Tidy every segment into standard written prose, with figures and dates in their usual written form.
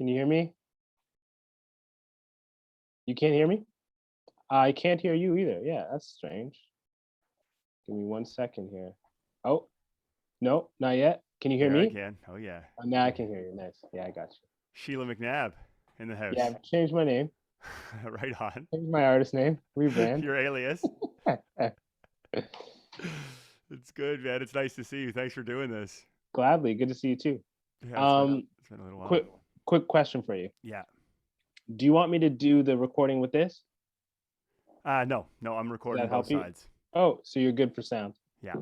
Can you hear me? You can't hear me? I can't hear you either. Yeah, that's strange. Give me 1 second here. Oh, no, not yet. Can you hear There I me? can. Oh yeah. Oh, now I can hear you. Nice. Yeah, I got you. Sheila McNabb in the Yeah, house. I've changed my name. Right on. Changed my artist name. Rebrand. Your alias. It's good, man. It's nice to see you. Thanks for doing this. Gladly. Good to see you too. Yeah, Um, it's been a little while. quick quick question for you. Yeah. Do you want me to do the recording with this? No, I'm Does recording that both help you? sides. Oh, so you're good for sound. Yeah.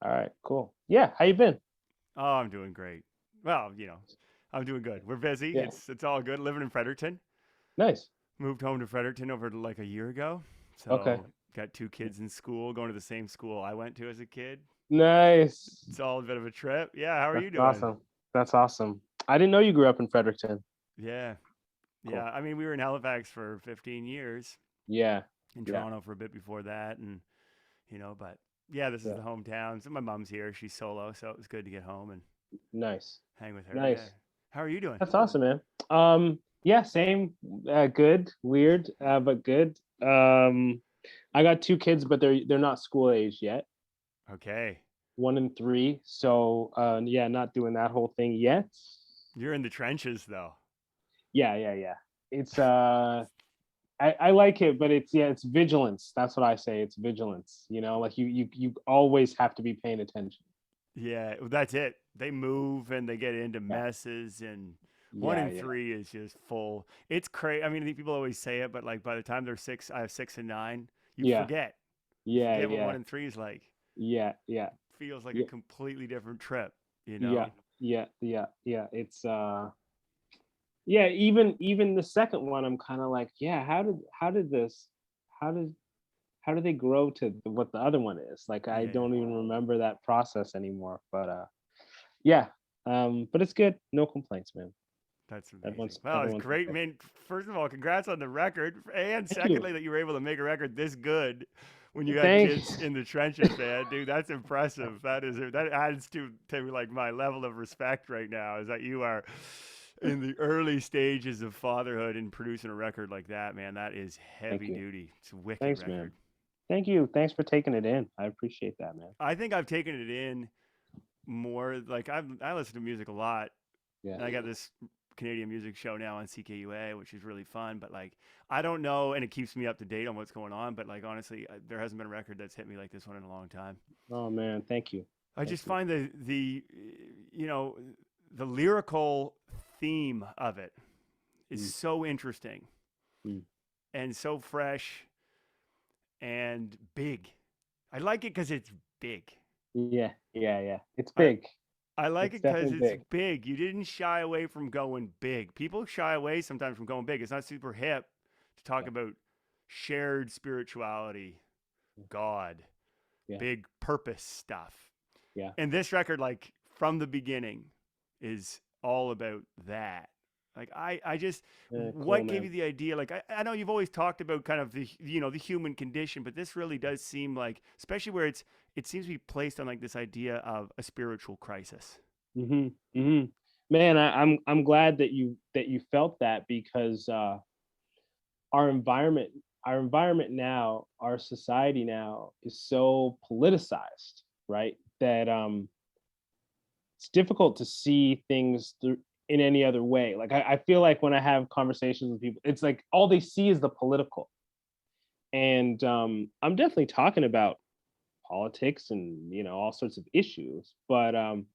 All right, cool. Yeah, how you been? Oh, I'm doing great. Well, I'm doing good. We're busy. Yeah, It's all good. Living in Fredericton. nice. Moved home to Fredericton over like a year ago. Okay. So got two kids in school, going to the same school I went to as a kid. Nice. It's all a bit of a trip. Yeah, how are That's you doing? awesome. That's awesome. I didn't know you grew up in Fredericton. Yeah. Yeah. Cool. I mean, we were in Halifax for 15 years, Yeah. in Yeah. Toronto for a bit before that. And, but yeah, this is Yeah. the hometown. So my mom's here. She's solo. So it was good to get home and Nice. hang with her. Yeah. Nice. How are you doing? That's awesome, man. Yeah, same. Good, weird, but good. I got two kids, but they're not school age yet. Okay. 1 and 3. So yeah, not doing that whole thing yet. You're in the trenches, though. Yeah, yeah, yeah. It's I like it, but it's vigilance. That's what I say. It's vigilance. Like you always have to be paying attention. Yeah, well, that's it. They move and they get into Yeah, messes, and one yeah, in yeah, three is just full. It's crazy. I mean, I think people always say it, but like by the time they're six, I have 6 and 9. You yeah, forget. You yeah, forget what yeah, one in three is like. yeah, yeah, Feels like a yeah, completely different trip. You yeah, know? yeah, yeah, yeah. It's yeah, even the second one, I'm kind of like, yeah, how did how did they grow to what the other one is? Like, I Yeah, don't even remember that process anymore. But yeah, but it's good. No complaints, man. that's amazing. Everyone's Well, it's everyone's great, okay. man. First of all, congrats on the record, and Thank you. secondly, that you were able to make a record this good when you had Thank kids in the trenches, man. Dude, that's impressive. That adds to like my level of respect right now. Is that you are in the early stages of fatherhood and producing a record like that, man. That is thank heavy you. duty. It's a wicked Thanks, man. record. Thank you. Thanks for taking it in. I appreciate that, man. I think I've taken it in more. Like I listen to music a lot, Yeah. and I got this Canadian music show now on CKUA, which is really fun. But like, I don't know, and it keeps me up to date on what's going on. But like, honestly, there hasn't been a record that's hit me like this one in a long time. Oh man, thank you. I Thank just you. find you know the lyrical theme of it is Mm, so interesting mm. and so fresh and big. I like it because it's big. Yeah, yeah, yeah. It's I big. I like It's it because definitely it's big. big. You didn't shy away from going big. People shy away sometimes from going big. It's not super hip to talk Yeah, about shared spirituality, God, yeah, big purpose stuff. yeah. And this record, like from the beginning, is all about that. Like I just, Cool, what gave man. you the idea? Like I know you've always talked about kind of the human condition, but this really does seem like, especially where it seems to be placed on like this idea of a spiritual crisis. Hmm. Hmm. Man, I'm glad that you felt that because our environment our environment now, our society now is so politicized, right? That it's difficult to see things through in any other way. Like I feel like when I have conversations with people, it's like all they see is the political. And I'm definitely talking about politics and all sorts of issues, but I'm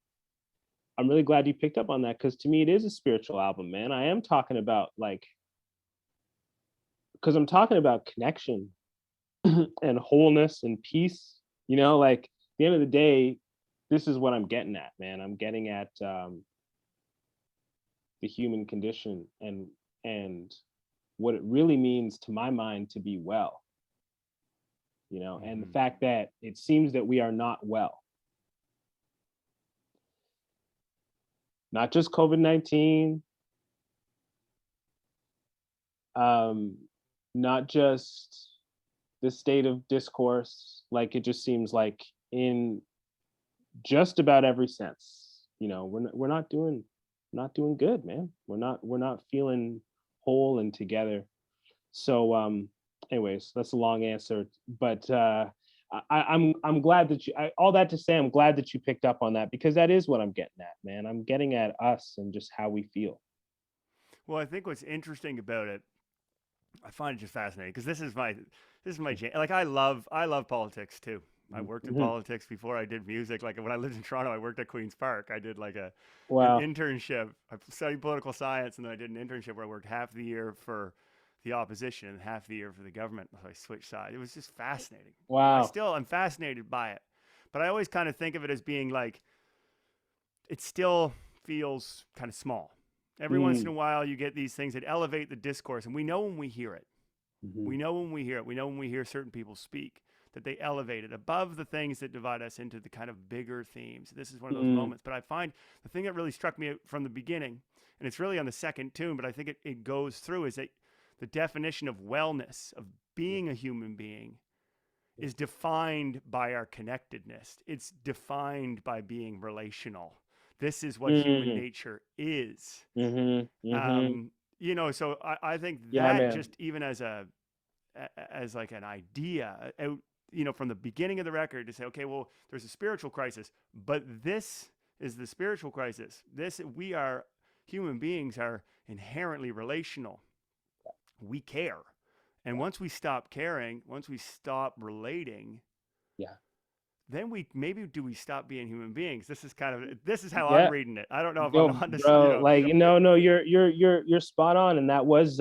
really glad you picked up on that because to me it is a spiritual album, man. I am talking about like because I'm talking about connection and wholeness and peace. Like at the end of the day, this is what I'm getting at, man. I'm getting at the human condition and what it really means to my mind to be well. And the Mm-hmm. fact that it seems that we are not well, not just COVID-19, um, not just the state of discourse. Like it just seems like in just about every sense, we're not doing. not doing good, man. We're not feeling whole and together. So anyways, that's a long answer, but I'm glad that all that to say, I'm glad that you picked up on that, because that is what I'm getting at, man. I'm getting at us and just how we feel. Well, I think what's interesting about it, I find it just fascinating because this is my like I love politics too. I worked in Mhm. politics before I did music. Like when I lived in Toronto, I worked at Queens Park. I did like an Wow. internship. I studied political science, and then I did an internship where I worked half the year for the opposition and half the year for the government. So I switched sides. It was just fascinating. Wow. I'm fascinated by it, but I always kind of think of it as being like it still feels kind of small. Every once in Mm. a while, you get these things that elevate the discourse, and we know when we hear it. Mhm. We know when we hear it. We know when we hear certain people speak that they elevate it above the things that divide us into the kind of bigger themes. This is one of those Mm. moments. But I find the thing that really struck me from the beginning, and it's really on the second tune, but I think it goes through, is that the definition of wellness, of Yeah. being a human being, Yeah. is defined by our connectedness. It's defined by being relational. This is what human Mm. nature is. Mhm. Mhm. Um, so I think Yeah, that man. just even as like an idea out, from the beginning of the record to say, okay, well, there's a spiritual crisis, but this is the spiritual crisis. We are human beings are inherently relational. We care. And Yeah. once we stop caring, once we stop relating, Yeah. then we stop being human beings. This is how I'm Yeah. reading it. I don't know if I'm Yo, on this, bro, like, no, you're spot on, and that was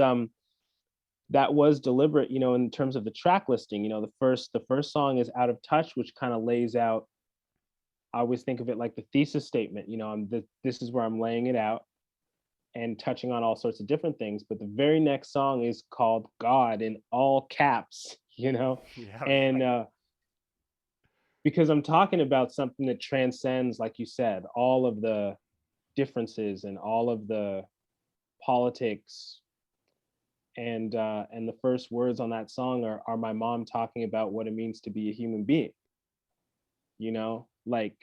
deliberate, in terms of the track listing. The first song is Out of Touch, which kind of lays out, I always think of it like the thesis statement. This is where I'm laying it out and touching on all sorts of different things. But the very next song is called God in all caps, yeah, and right. because I'm talking about something that transcends, like you said, all of the differences and all of the politics. And the first words on that song are my mom talking about what it means to be a human being. Like,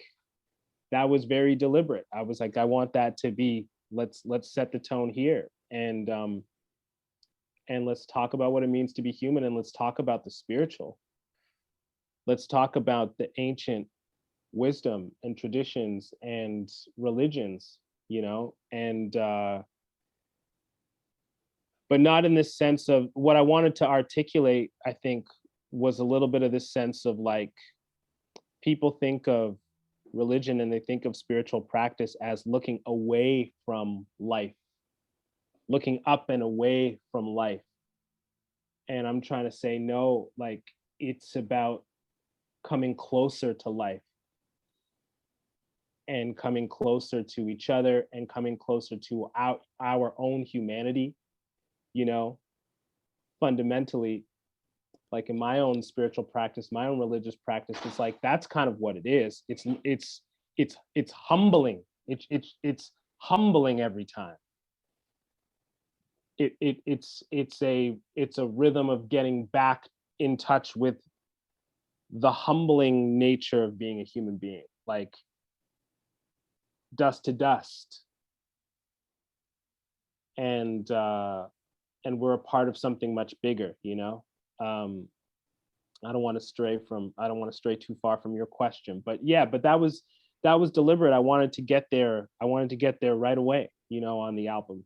that was very deliberate. I was like, I want that to be, let's set the tone here, and let's talk about what it means to be human, and let's talk about the spiritual. Let's talk about the ancient wisdom and traditions and religions, and but not in this sense of what I wanted to articulate, I think, was a little bit of this sense of, like, people think of religion and they think of spiritual practice as looking away from life, looking up and away from life. And I'm trying to say, no, like, it's about coming closer to life and coming closer to each other and coming closer to our own humanity, you know, fundamentally. Like, in my own spiritual practice, my own religious practice, it's like that's kind of what it is. It's humbling. It's humbling every time. It's a rhythm of getting back in touch with the humbling nature of being a human being, like dust to dust, and we're a part of something much bigger. um I don't want to stray too far from your question, but yeah, but that was deliberate. I wanted to get there right away, on the album.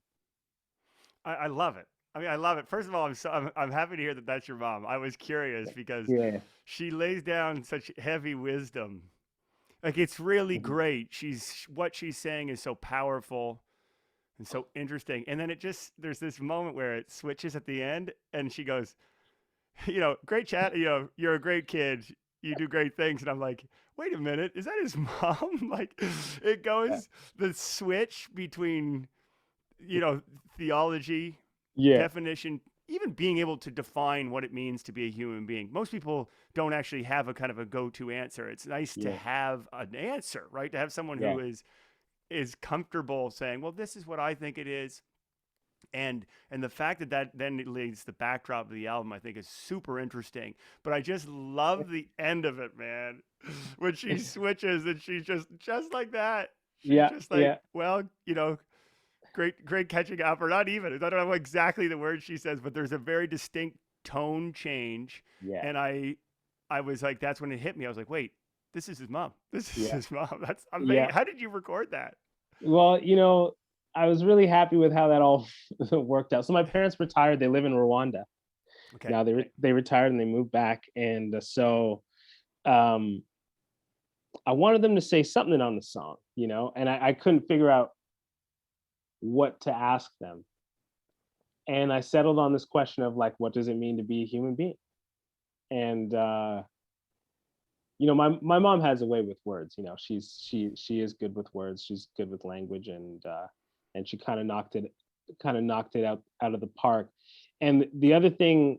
I love it. I mean, I love it. First of all, I'm happy to hear that that's your mom. I was curious because Yeah. she lays down such heavy wisdom. Like it's really Mhm. great. What she's saying is so powerful and so interesting. And then there's this moment where it switches at the end, and she goes, great chat. You're a great kid. You do great things. And I'm like, wait a minute, is that his mom? Like, it Yeah. goes the switch between theology, Yeah. definition, even being able to define what it means to be a human being. Most people don't actually have a kind of a go-to answer. It's nice to Yeah. have an answer, right? To have someone Yeah. who is comfortable saying, "Well, this is what I think it is." And the fact that then it leads the backdrop of the album, I think, is super interesting. But I just love the end of it, man. When she switches and she's just like that. She's Yeah. just like, Yeah. well, great catching up, or not even. I don't know exactly the words she says, but there's a very distinct tone change, Yeah, and I was like, that's when it hit me. I was like, wait, this is his mom. This is yeah, his mom. That's yeah. amazing. How did you record that? Well, I was really happy with how that all worked out. So my parents retired. They live in Rwanda Okay, now. They retired and they moved back, and so um, I wanted them to say something on the song, and I couldn't figure out what to ask them. And I settled on this question of like, what does it mean to be a human being? And my mom has a way with words. She is good with words. She's good with language, and she kind of knocked it out of the park. And the other thing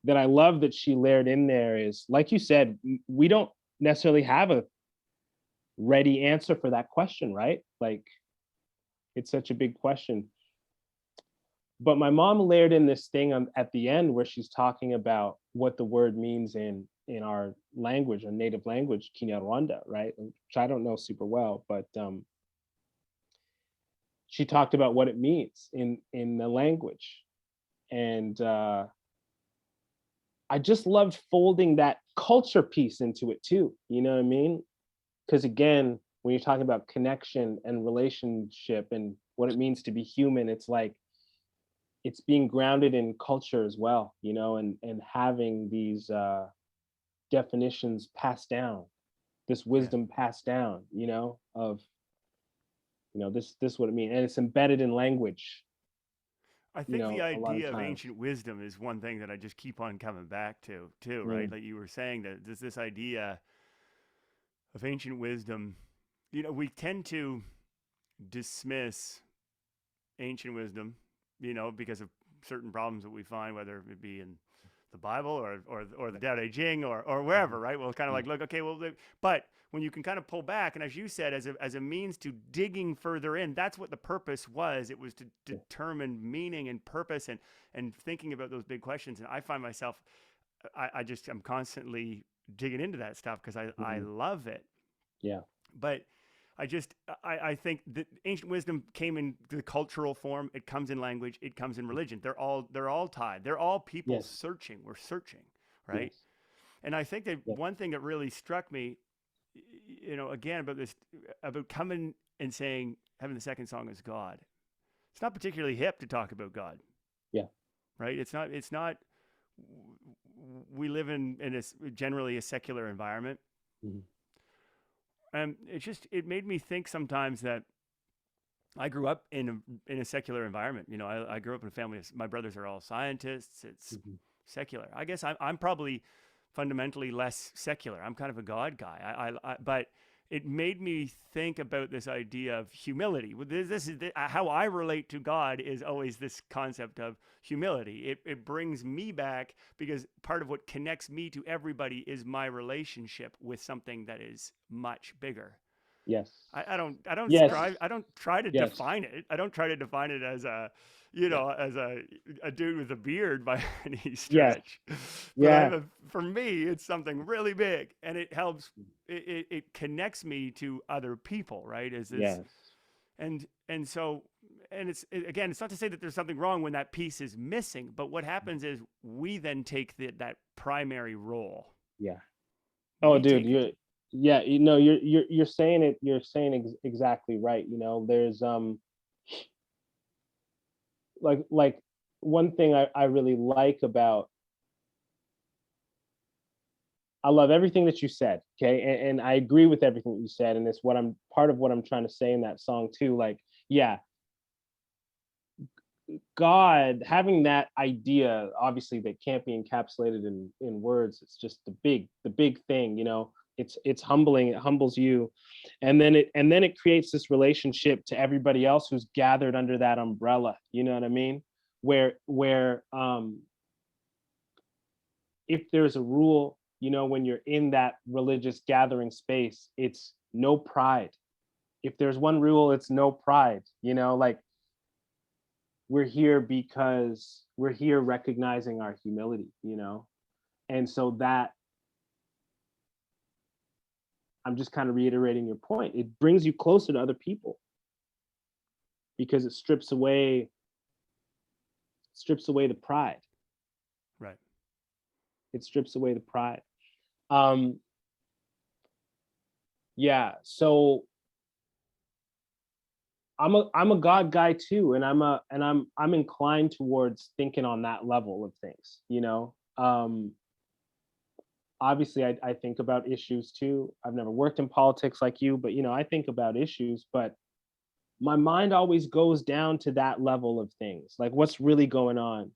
that I love that she layered in there is, like you said, we don't necessarily have a ready answer for that question, right? Like, it's such a big question. But my mom layered in this thing at the end where she's talking about what the word means in our language, our native language, Kinyarwanda, right? Which I don't know super well, but she talked about what it means in the language, and I just loved folding that culture piece into it too. You know what I mean? Because again, when you're talking about connection and relationship and what it means to be human, it's like it's being grounded in culture as well, and having these definitions passed down, this yeah. wisdom passed down, of this what it means, and it's embedded in language, I think the a lot of idea of times. ancient wisdom is one thing that I just keep on coming back to, too, right? Mm, Like you were saying, that there's this idea of ancient wisdom. We tend to dismiss ancient wisdom, because of certain problems that we find, whether it be in the Bible or the Tao Te Ching or mhm, wherever, right? Well, kind of yeah, like, look, okay, well, but when you can kind of pull back, and as you said, as a means to digging further in, that's what the purpose was. It was to yeah, determine meaning and purpose, and thinking about those big questions. And I find myself, I'm constantly digging into that stuff because I mhm, love it. yeah, But I think that ancient wisdom came in the cultural form. It comes in language. It comes in religion. They're all tied. They're all people yes, searching. We're searching, right? yes, And I think that yeah, one thing that really struck me, again, about this, about coming and saying, having the second song as God. It's not particularly hip to talk about God, yeah, right? It's not. It's not. We live in a generally a secular environment, mhm, and it made me think sometimes that I grew up in a secular environment. I grew up in a family. My brothers are all scientists. It's mhm, secular. I guess I'm probably fundamentally less secular. I'm kind of a God guy. But it made me think about this idea of humility. This is how I relate to God, is always this concept of humility. It brings me back, because part of what connects me to everybody is my relationship with something that is much bigger. yes, yes, I don't try to yes, define it. I don't try to define it as yeah, as a dude with a beard by any yes, stretch. But yeah, for me, it's something really big, and it helps. It connects me to other people, right? Is this yes, and so and again, it's not to say that there's something wrong when that piece is missing, but what happens is we then take that primary role. yeah. Oh, We dude, take it. yeah, you're saying it. You're saying exactly right. There's like one thing I really like about, I love everything that you said, okay, and I agree with everything that you said, and it's what I'm part of what I'm trying to say in that song too. Like, yeah, God, having that idea, obviously, that can't be encapsulated in words. It's just the big thing. It's humbling. It humbles you, and then it creates this relationship to everybody else who's gathered under that umbrella. You know what I mean? Where if there's a rule, when you're in that religious gathering space, it's no pride. If there's one rule, it's no pride. Like, we're here because we're here recognizing our humility. And so that, I'm just kind of reiterating your point. It brings you closer to other people. because it strips away the pride. Right. It strips away the pride. Um, yeah. So I'm a God guy too, and I'm inclined towards thinking on that level of things. Obviously, I think about issues too. I've never worked in politics like you, but I think about issues. But my mind always goes down to that level of things, like what's really going on.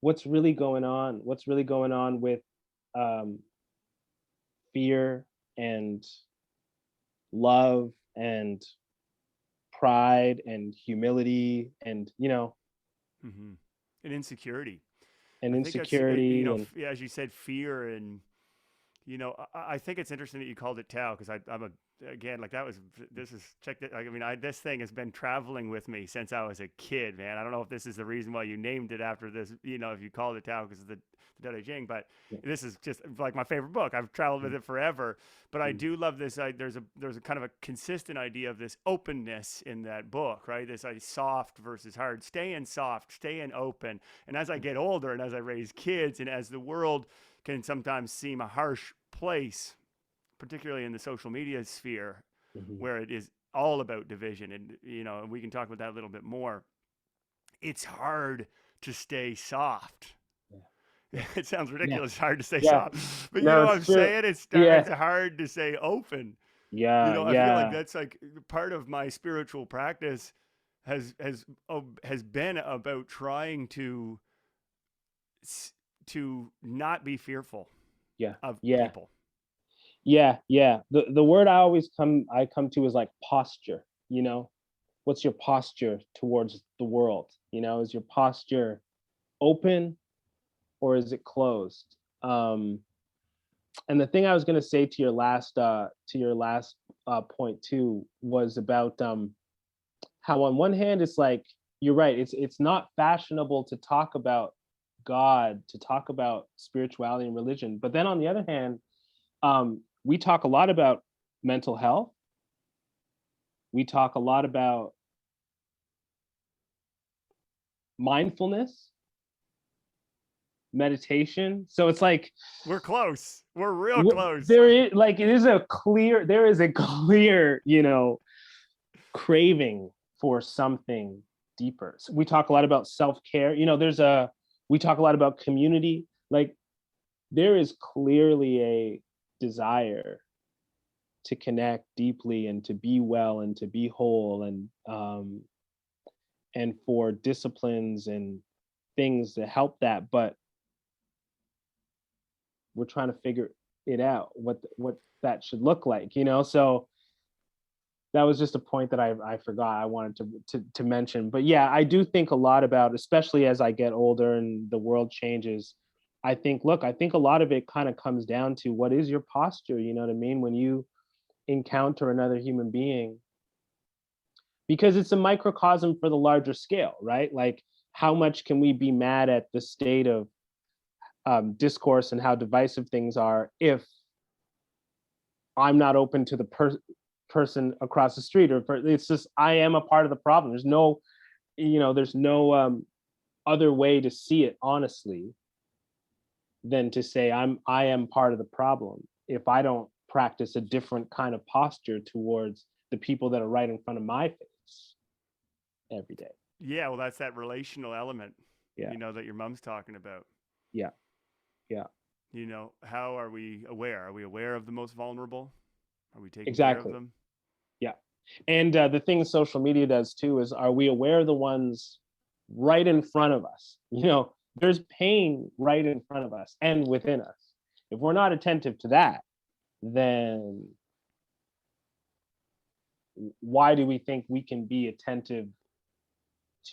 What's really going on? What's really going on with um, fear and love and pride and humility and Mm-hmm. And insecurity. and I think that's, insecurity and as you said, fear. And I think it's interesting that you called it Tao, because I'm a, again, like that was, this is, check that. I mean, this thing has been traveling with me since I was a kid, man. I don't know if this is the reason why you named it after this, if you called it Tao because of the Dao De Jing, but yeah. this is just like my favorite book. I've traveled with Mm, it forever, but I mm, do love this. There's a kind of a consistent idea of this openness in that book, right? This soft versus hard, staying soft, staying open. And as I mm, get older and as I raise kids and as the world can sometimes seem a harsh place, particularly in the social media sphere, mhm. where it is all about division. And, and we can talk about that a little bit more. It's hard to stay soft. Yeah, yeah, It sounds yeah, ridiculous, hard to stay yeah. soft, but you No, know what it's I'm true. saying? Yeah, It's hard to stay open. yeah, I feel like yeah, that's like part of my spiritual practice has been about trying to not be fearful yeah, of yeah, people. yeah. The word I come to is like posture. What's your posture towards the world? Is your posture open or is it closed? And the thing I was going to say to your last point too was about how on one hand it's like you're right, it's not fashionable to talk about God, to talk about spirituality and religion, but then on the other hand, we talk a lot about mental health, we talk a lot about mindfulness, meditation. So it's like We're close. We're real close. there is a clear craving for something deeper. So we talk a lot about self-care. We talk a lot about community. Like there is clearly a desire to connect deeply and to be well and to be whole and for disciplines and things to help that, but we're trying to figure it out what that should look like. So that was just a point that I forgot I wanted to mention. But yeah, I do think a lot about, especially as I get older and the world changes. I think a lot of it kind of comes down to what is your posture. You know what I mean? When you encounter another human being, because it's a microcosm for the larger scale, right? Like, how much can we be mad at the state of discourse and how divisive things are if I'm not open to the person across the street, or it's just I am a part of the problem. There's no other way to see it honestly than to say I am part of the problem if I don't practice a different kind of posture towards the people that are right in front of my face every day. Yeah, well, that's that relational element, Yeah, that your mom's talking about. yeah, yeah, How are we aware? Are we aware of the most vulnerable? Are we taking care of exactly. them? Yeah. And the thing social media does too is, are we aware of the ones right in front of us? There's pain right in front of us and within us. If we're not attentive to that, then why do we think we can be attentive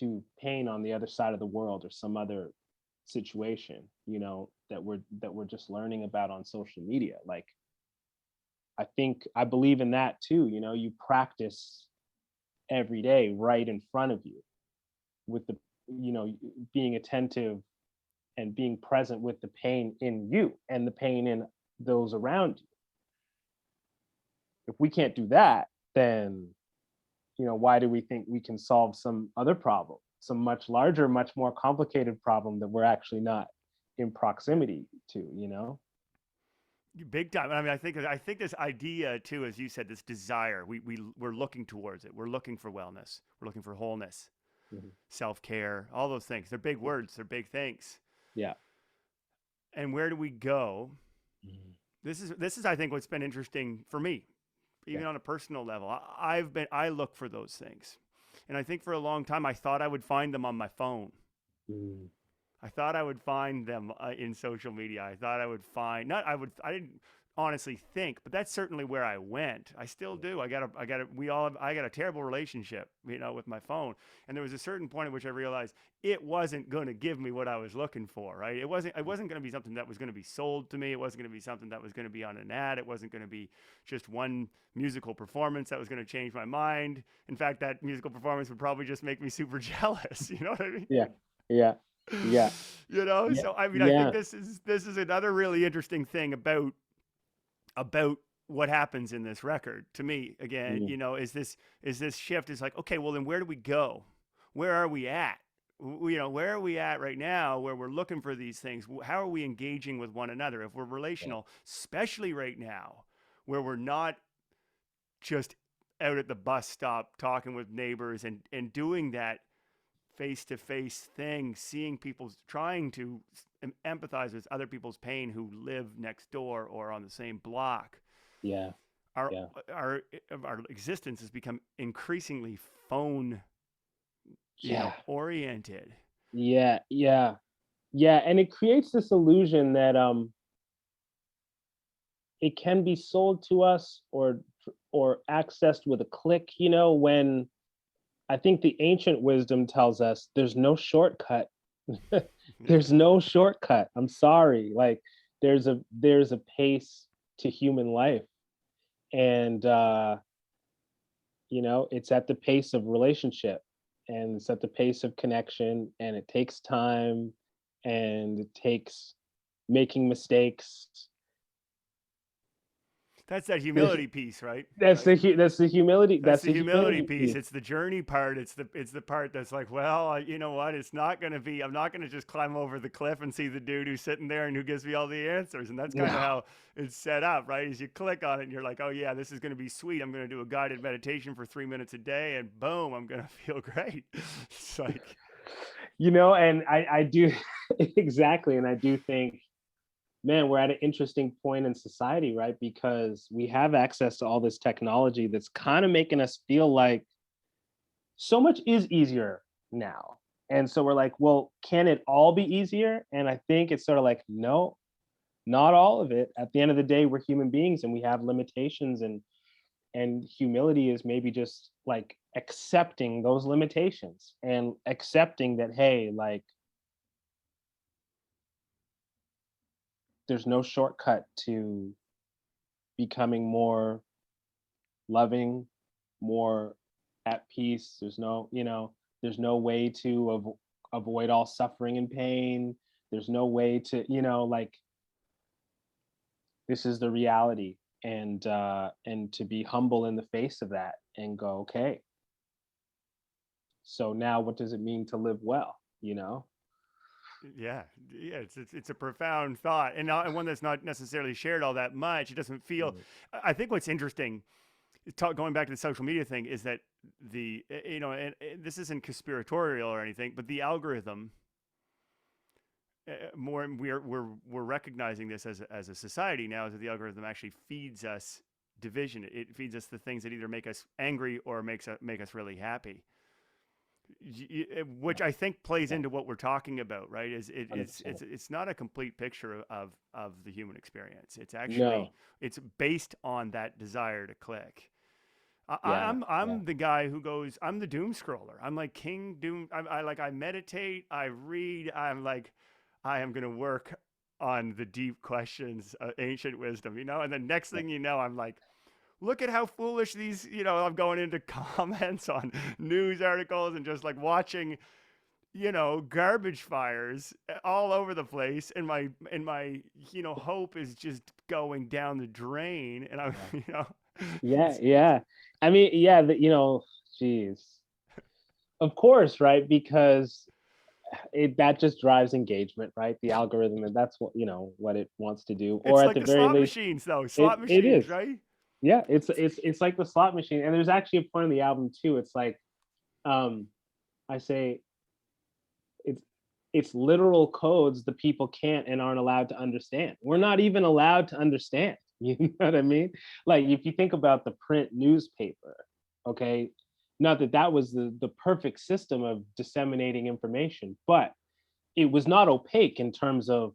to pain on the other side of the world or some other situation, that we're just learning about on social media? Like, I believe in that too. You practice every day right in front of you with the being attentive and being present with the pain in you and the pain in those around you. if we can't do that, then why do we think we can solve some other problem, some much larger, much more complicated problem that we're actually not in proximity to? Big time. I mean, I think this idea too, as you said, this desire, we're looking towards it. We're looking for wellness. We're looking for wholeness, Mhm. self care, all those things. They're big words. They're big things. Yeah. And where do we go? Mhm. This is I think what's been interesting for me, Yeah. even on a personal level. I look for those things, and I think for a long time I thought I would find them on my phone. Mm. I thought I would find them in social media. I thought I would find not I would I didn't honestly think, but that's certainly where I went. I still do. I got a terrible relationship, with my phone. And there was a certain point at which I realized it wasn't going to give me what I was looking for, right? It wasn't going to be something that was going to be sold to me. It wasn't going to be something that was going to be on an ad. It wasn't going to be just one musical performance that was going to change my mind. In fact, that musical performance would probably just make me super jealous, you know what I mean? Yeah. Yeah. Yeah. Yeah. So I mean, I think Yeah. this is another really interesting thing about what happens in this record to me. Again, Mm. is this shift is like, okay, well then where do we go? Where are we at? Where are we at right now where we're looking for these things? How are we engaging with one another if we're Yeah. relational, especially right now where we're not just out at the bus stop talking with neighbors and doing that face to face thing, seeing people, trying to empathize with other people's pain who live next door or on the same block. Yeah. Our Yeah. our our existence has become increasingly phone, Yeah. oriented. Yeah. Yeah. Yeah. And it creates this illusion that it can be sold to us or accessed with a click, when I think the ancient wisdom tells us there's no shortcut. There's no shortcut. I'm sorry. Like there's a pace to human life. And it's at the pace of relationship, and it's at the pace of connection, and it takes time, and it takes making mistakes. That's that There's humility piece, right? that's the humility. That's That's the the humility humility piece. piece. It's the journey part. It's the part that's like, well, you know what? It's not going to be. I'm not going to just climb over the cliff and see the dude who's sitting there and who gives me all the answers. And that's kind of No. how it's set up, right? As you click on it, and you're like, oh yeah, this is going to be sweet. I'm going to do a guided meditation for 3 minutes a day, and boom, I'm going to feel great. It's like, And I do exactly, and I do think, man, we're at an interesting point in society, right? Because we have access to all this technology that's kind of making us feel like so much is easier now. And so we're like, well, can it all be easier? And I think it's sort of like, no, not all of it. At the end of the day, we're human beings and we have limitations, and humility is maybe just like accepting those limitations and accepting that, hey, like there's no shortcut to becoming more loving, more at peace. There's no way to avoid all suffering and pain. There's no way to, like this is the reality, and to be humble in the face of that and go, okay, so now what does it mean to live well? yeah, yeah. It's a profound thought, and one that's not necessarily shared all that much. It doesn't feel. Mm. I think what's interesting, going back to the social media thing, is that and this isn't conspiratorial or anything, but the algorithm, more we're recognizing this as a society now, is that the algorithm actually feeds us division. It feeds us the things that either make us angry or make us really happy, which I think plays Yeah. into what we're talking about, right? Is it, it's 100%. it's not a complete picture of the human experience. It's No. actually it's based on that desire to click. Yeah. Yeah. I'm the guy who goes. I'm the doom scroller. I'm like King Doom. I meditate. I read. I'm like, I am gonna work on the deep questions, ancient wisdom, And the next Yeah. thing you know, I'm like, look at how foolish these. I'm going into comments on news articles and just like watching, garbage fires all over the place, and my hope is just going down the drain, and I'm Yeah. you know Yeah, it's, yeah. I mean, yeah, geez. Of course, right? Because that just drives engagement, right? The algorithm, and that's what it wants to do. Or it's at like the the very slot least, machines, though. it Slot it machines, is. right? Yeah, it's like the slot machine. And there's actually a point in the album too. It's like, um, I say it's it's literal codes the people can't and aren't allowed to understand. We're not even allowed to understand. You know what I mean? Like if you think about the print newspaper, okay, not that that was the perfect system of disseminating information, but it was not opaque in terms of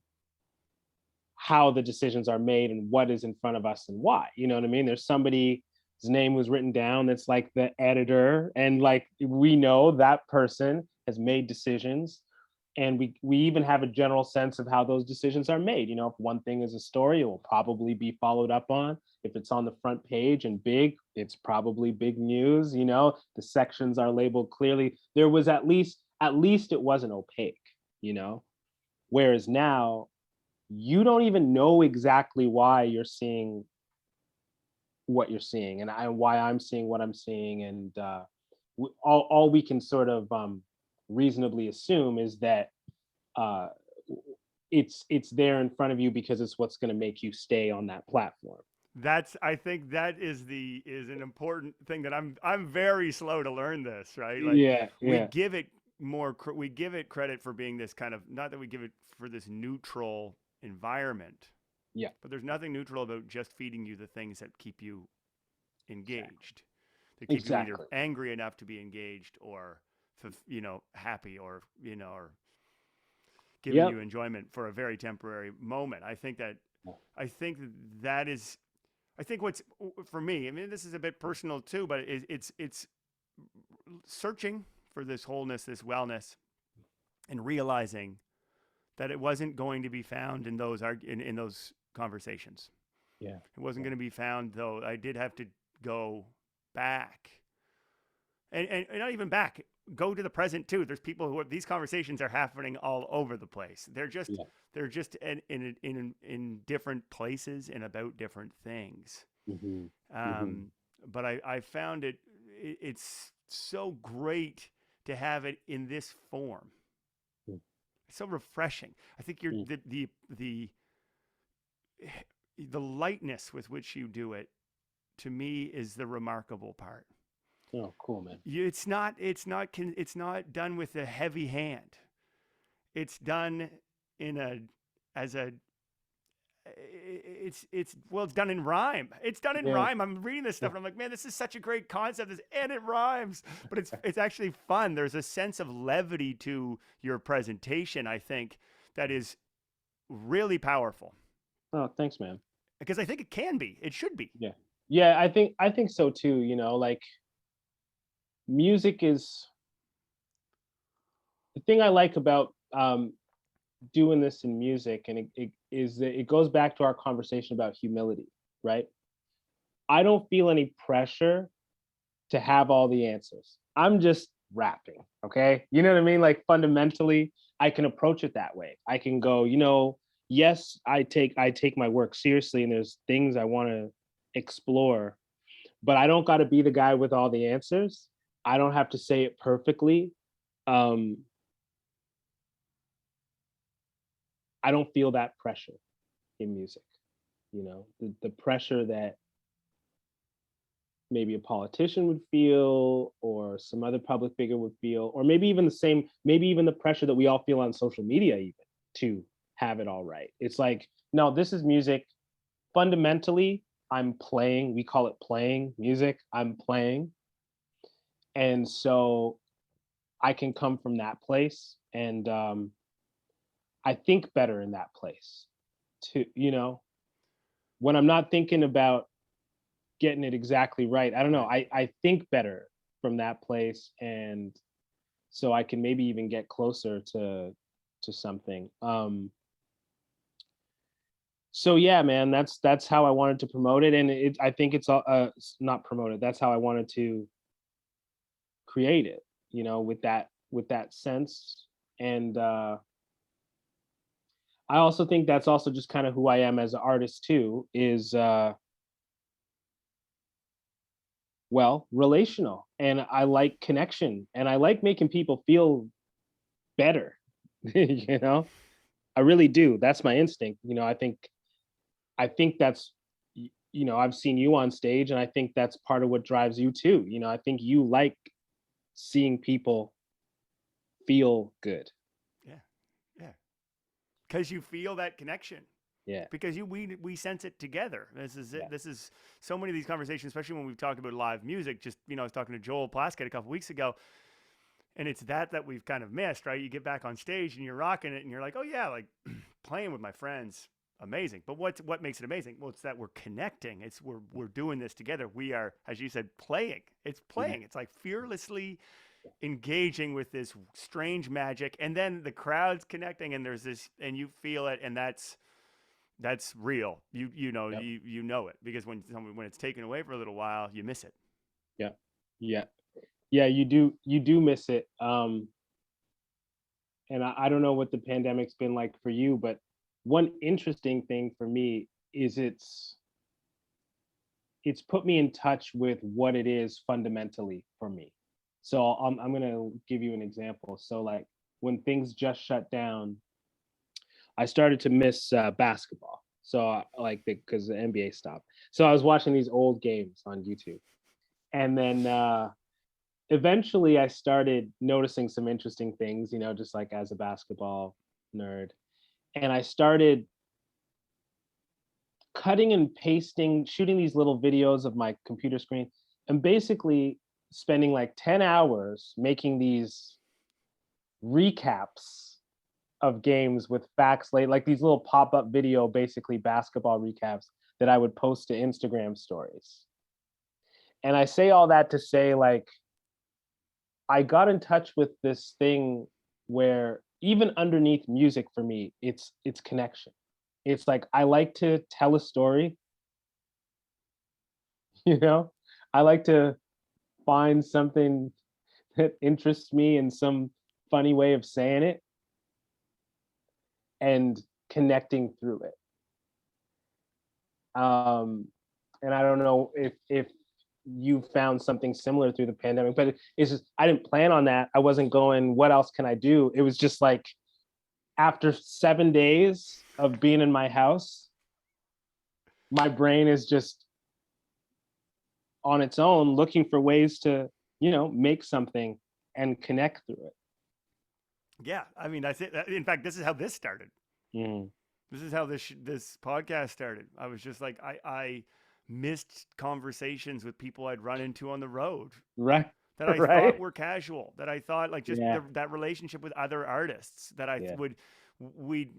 how the decisions are made and what is in front of us and why. You know what I mean? There's somebody's name was written down that's like the editor, and like we know that person has made decisions, and we even have a general sense of how those decisions are made. You know, if one thing is a story, it will probably be followed up on. If it's on the front page and big, it's probably big news. You know, the sections are labeled clearly. There was at least it wasn't opaque, you know. Whereas now you don't even know exactly why you're seeing what you're seeing, and why I'm seeing what I'm seeing, and all we can sort of reasonably assume is that uh, it's there in front of you because it's what's going to make you stay on that platform. That's I think that is an important thing that I'm very slow to learn this, right? Like Yeah, we yeah, give it we give it credit for being this kind of, not that we give it for this neutral environment, yeah, but there's nothing neutral about just feeding you the things that keep you exactly, engaged. That keep you either exactly. angry enough to be engaged, or happy, or giving Yep. you enjoyment for a very temporary moment. I think that is I think what's for me. I mean, this is a bit personal too, but it's searching for this wholeness, this wellness, and realizing that it wasn't going to be found in those conversations. Yeah, It wasn't yeah, going to be found, though. I did have to go back, and not even back. Go to the present too. There's people who these conversations are happening all over the place. yeah. They're just in different places and about different things. Hmm. Hmm. Um, but I found it's so great to have it in this form. It's so refreshing. I think you're the lightness with which you do it, to me, is the remarkable part. Oh, cool, man. It's not done with a heavy hand. It's done in a as a it's done in rhyme. It's done in Yeah, rhyme. I'm reading this stuff and I'm like, man, this is such a great concept, and it rhymes. But it's actually fun. There's a sense of levity to your presentation, I think, that is really powerful, oh, thanks, man. because I think it can be. It should be. Yeah, yeah. I think so too. Like music is the thing I like about doing this in music, and it is that it goes back to our conversation about humility, right? I don't feel any pressure to have all the answers. I'm just rapping, okay? You know what I mean? Like fundamentally, I can approach it that way. I can go, yes, I take my work seriously, and there's things I want to explore, but I don't got to be the guy with all the answers. I don't have to say it perfectly. Um, I don't feel that pressure in music. The pressure that maybe a politician would feel, or some other public figure would feel, or maybe even the pressure that we all feel on social media, even to have it all right. It's like, no, this is music. Fundamentally, I'm playing. We call it playing music. I'm playing. And so I can come from that place. And I think better in that place too, when I'm not thinking about getting it exactly right. I don't know. Right. I think better from that place, and so I can maybe even get closer to something. So yeah, man, that's how I wanted to promote it, and I think it's all not promote it. That's how I wanted to create it. With that sense. And I also think that's also just kind of who I am as an artist too, is well, relational. And I like connection and I like making people feel better. You know? I really do. That's my instinct. I think that's I've seen you on stage and I think that's part of what drives you too. I think you like seeing people feel good. Yeah. Yeah. Because you feel that connection. Yeah. Because we sense it together. This is it. Yeah. This is so many of these conversations, especially when we've talked about live music. Just I was talking to Joel Plaskett a couple weeks ago, and it's that we've kind of missed, right? You get back on stage and you're rocking it, and you're like, oh yeah, like playing with my friends, amazing. But what makes it amazing? Well, it's that we're connecting. It's we're doing this together. We are, as you said, playing. It's Yeah. playing. It's like fearlessly engaging with this strange magic, and then the crowd's connecting, and there's this, and you feel it, and that's real. Yep. You know it, because when it's taken away for a little while, you miss it. Yeah. Yeah. Yeah, you do miss it. And I don't know what the pandemic's been like for you, but one interesting thing for me is it's put me in touch with what it is fundamentally for me. So I'm gonna give you an example. So like when things just shut down, I started to miss basketball. So like because the NBA stopped, so I was watching these old games on YouTube, and then eventually I started noticing some interesting things. Just like as a basketball nerd, and I started cutting and pasting, shooting these little videos of my computer screen, and basically spending like 10 hours making these recaps of games with facts like these little pop-up video, basically basketball recaps that I would post to Instagram stories. And I say all that to say, like, I got in touch with this thing where even underneath music for me, it's connection. It's like I like to tell a story, you know? I like to find something that interests me in some funny way of saying it and connecting through it. Um, and I don't know if you found something similar through the pandemic, but it's just I didn't plan on that. I wasn't going, what else can I do? It was just like after 7 days of being in my house, my brain is just on its own looking for ways to, make something and connect through it. Yeah, I mean that's it. In fact, this is how this started. Mm. This is how this podcast started. I was just like I missed conversations with people I'd run into on the road Right. that I thought Right. were casual, that I thought like just Yeah. that relationship with other artists that I Yeah. would we'd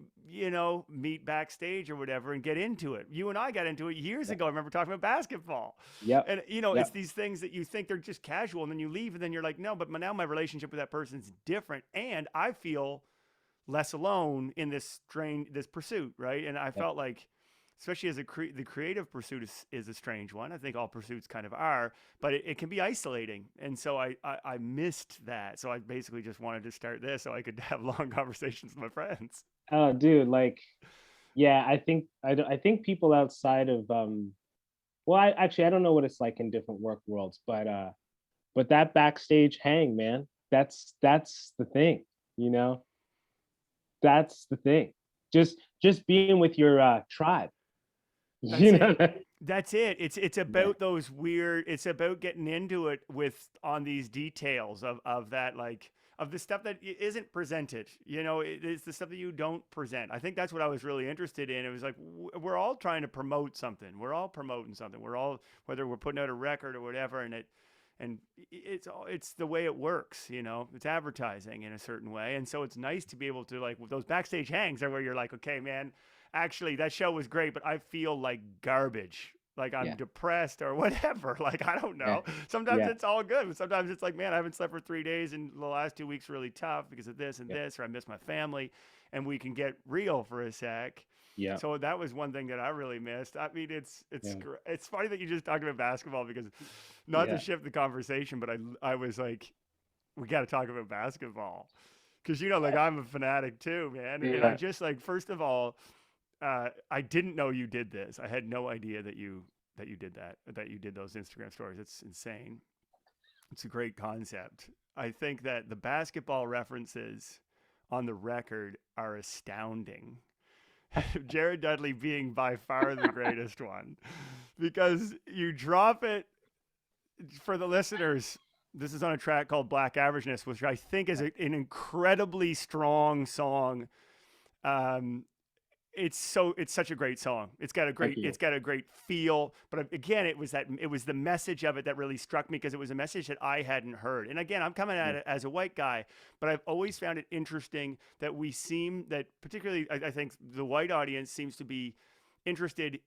meet backstage or whatever and get into it. You and I got into it years Yeah. ago. I remember talking about basketball, Yep. and it's Yep. these things that you think they're just casual, and then you leave, and then you're like, no, but now my relationship with that person's different, and I feel less alone in this pursuit, right? And I Yep. felt like, especially as the creative pursuit is a strange one. I think all pursuits kind of are, but it can be isolating, and so I missed that. So I basically just wanted to start this so I could have long conversations with my friends. Oh, dude, like, yeah, I think people outside of well, I don't know what it's like in different work worlds, but that backstage hang, man, that's the thing, you know? That's the thing. Just being with your tribe, That's you it. know? That's it. It's Yeah. about those weird. It's about getting into it with on these details of that, like of the stuff that isn't presented. It's the stuff that you don't present. I think that's what I was really interested in. It was like we're all trying to promote something. We're all promoting something. We're all, whether we're putting out a record or whatever, it's the way it works. It's advertising in a certain way, and so it's nice to be able to, like, those backstage hangs are where you're like, okay, man, actually that show was great, but I feel like garbage, like I'm Yeah. depressed or whatever. Like, I don't Yeah. know. Sometimes Yeah. it's all good, but sometimes it's like, man, I haven't slept for 3 days and the last 2 weeks really tough because of this and Yeah. this, or I miss my family, and we can get real for a sec. Yeah. So that was one thing that I really missed. I mean, Yeah. it's funny that you just talked about basketball, because not to Yeah. shift the conversation, but I was like, we got to talk about basketball Because like I'm a fanatic too, man. And I Yeah. just like, first of all, I didn't know you did this. I had no idea that you did that you did those Instagram stories. It's insane. It's a great concept. I think that the basketball references on the record are astounding. Jared Dudley being by far the greatest one, because you drop it for the listeners. This is on a track called Black Averageness, which I think is an incredibly strong song. Um, it's such a great song. Thank you. It's got a great feel. But again, it was the message of it that really struck me, because it was a message that I hadn't heard. And again, I'm coming at Yeah. it as a white guy, but I've always found it interesting that particularly I think the white audience seems to be interested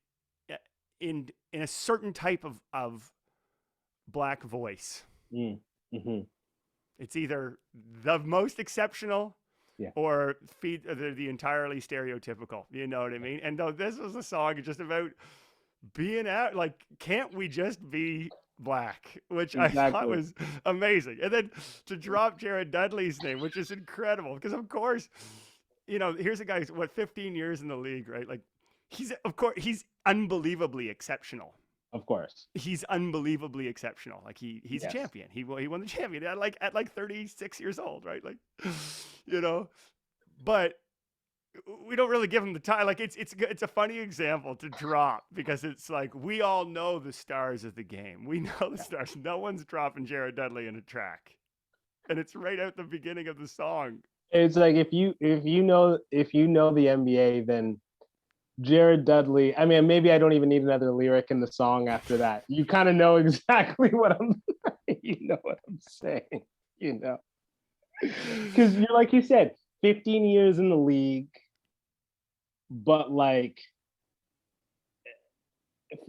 in a certain type of black voice. Mm. Hmm. It's either the most exceptional Yeah. or feed the entirely stereotypical. You know what I mean? And though this was a song just about being out, like, can't we just be black? Which I thought Exactly. was amazing. And then to drop Jared Dudley's name, which is incredible, because of course, here's a guy who's 15 years in the league, right? Like, he's unbelievably exceptional. Of course. He's unbelievably exceptional. Like he's a Yes. champion. He won the champion at 36 years old, right? Like, you know, but we don't really give him the time. Like it's a funny example to drop, because it's like, we all know the stars of the game. We know the stars. No one's dropping Jared Dudley in a track, and it's right out the beginning of the song. It's like, if you know the NBA, then Jared Dudley. I mean, maybe I don't even need another lyric in the song after that. You kind of know exactly what I'm. You know what I'm saying. You know, because you're, like you said, 15 years in the league, but like,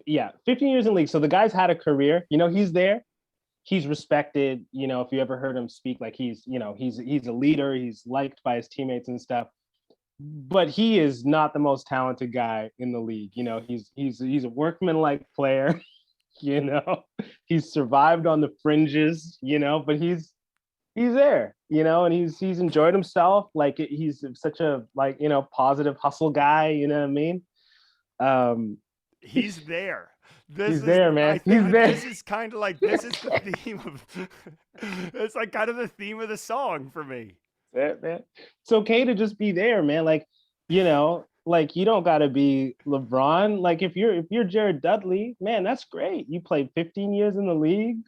yeah, 15 years in the league. So the guy's had a career. He's there. He's respected. If you ever heard him speak, like, he's a leader. He's liked by his teammates and stuff. But he is not the most talented guy in the league. He's a workman-like player. you know he's survived on the fringes, but he's there, and he's enjoyed himself. Like, he's such a, like, positive hustle guy, you know what I mean? um He's there. This he's is, there, I man. think He's that there. this is kind of like, this is the theme of, it's like kind of the theme of the song for me. Man. It's okay to just be there, man. Like, you don't gotta be LeBron. Like, if you're Jared Dudley, man, that's great. You played 15 years in the league.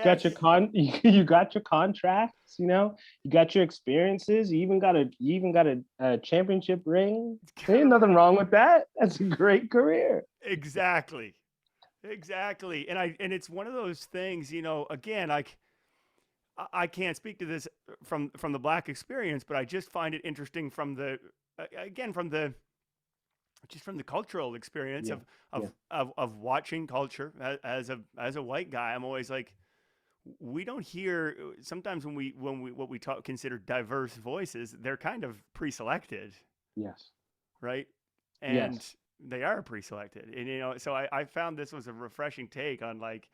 Got your Yes. you got your contracts, you got your experiences. You even got a championship ring. There ain't nothing wrong with that. That's a great career. Exactly. Exactly. And it's one of those things, again, like, I can't speak to this from the black experience, but I just find it interesting from the again from the cultural experience Yeah. of Yeah. watching culture as a white guy. I'm always like, we don't hear sometimes when we what we talk consider diverse voices, they're kind of pre-selected, Yes. right? And Yes. they are pre-selected, and so I found this was a refreshing take on, like,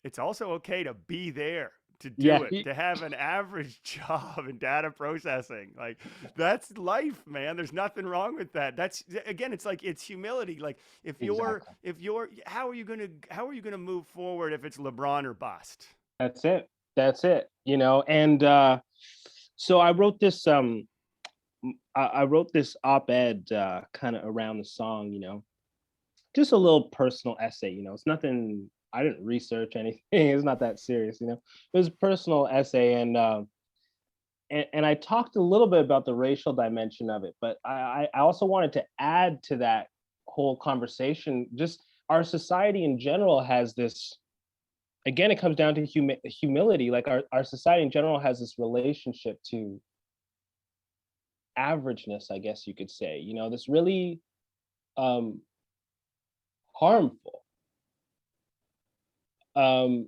it's also okay to be there, to do Yeah. it, to have an average job in data processing. Like, that's life, man. There's nothing wrong with that. That's, again, it's like, it's humility. Like, Exactly. how are you gonna move forward if it's LeBron or bust? That's it. That's it. And so I wrote this op-ed, kind of around the song, just a little personal essay. It's nothing. I didn't research anything. It's not that serious. It was a personal essay, and I talked a little bit about the racial dimension of it, but I also wanted to add to that whole conversation. Just, our society in general has this. Again, it comes down to humility. Like, our society in general has this relationship to averageness, I guess you could say. This really um, harmful, um,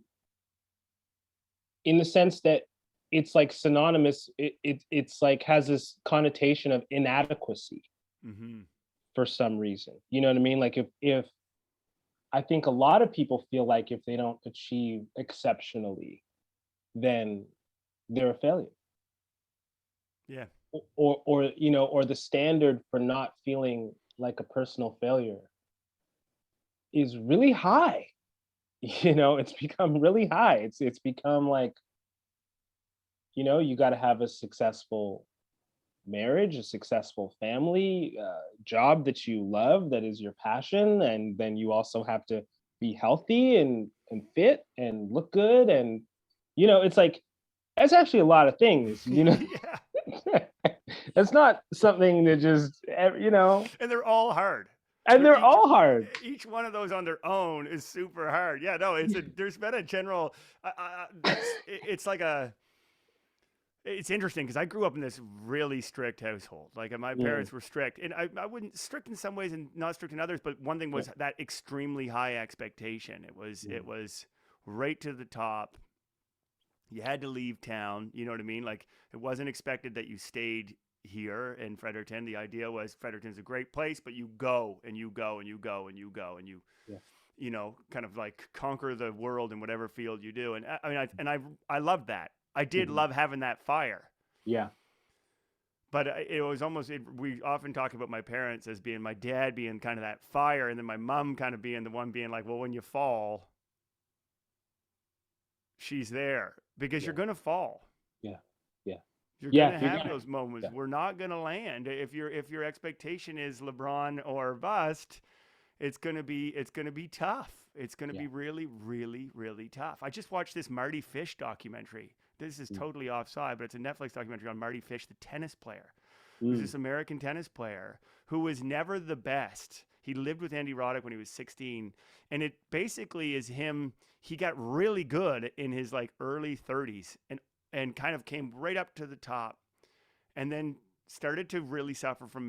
in the sense that it's like synonymous. It's like, has this connotation of inadequacy Mm-hmm. for some reason. You know what I mean? Like, if I think a lot of people feel like if they don't achieve exceptionally, then they're a failure. Yeah. or or the standard for not feeling like a personal failure is really high. It's become really high. It's become like, you got to have a successful marriage, a successful family, job that you love, that is your passion, and then you also have to be healthy and fit and look good, and it's like that's actually a lot of things. Yeah. It's not something that just And they're all hard. and They're they're all hard. each one of those on their own is super hard. Yeah, no, there's been a general it's like a it's interesting because I grew up in this really strict household. Like my Mm, parents were strict, and I wouldn't strict in some ways and not strict in others. But one thing yeah, was that extremely high expectation. It mm, was right to the top. You had to leave town. You know what I mean? Like it wasn't expected that you stayed here in Fredericton. The idea was Fredericton's a great place, but you go and you go and you go and you go and yeah, kind of like conquer the world in whatever field you do. And I mean, I loved that. I did mhm, love having that fire. yeah, But it was almost, we often talk about my parents as being my dad being kind of that fire, and then my mom kind of being the one being like, well, when you fall, she's there because you're yeah, going to fall. yeah, yeah, You're going yeah. to You're have gonna, those moments. yeah, We're not going to land. If your expectation is LeBron or bust, it's going to be tough. It's going to yeah, be really, really, really tough. I just watched this Marty Fish documentary. This is mm, totally offside, but it's a Netflix documentary on Marty Fish, the tennis player, who's mm, this American tennis player who was never the best. He lived with Andy Roddick when he was 16, and it basically is him. He got really good in his like early 30s, and kind of came right up to the top, and then started to really suffer from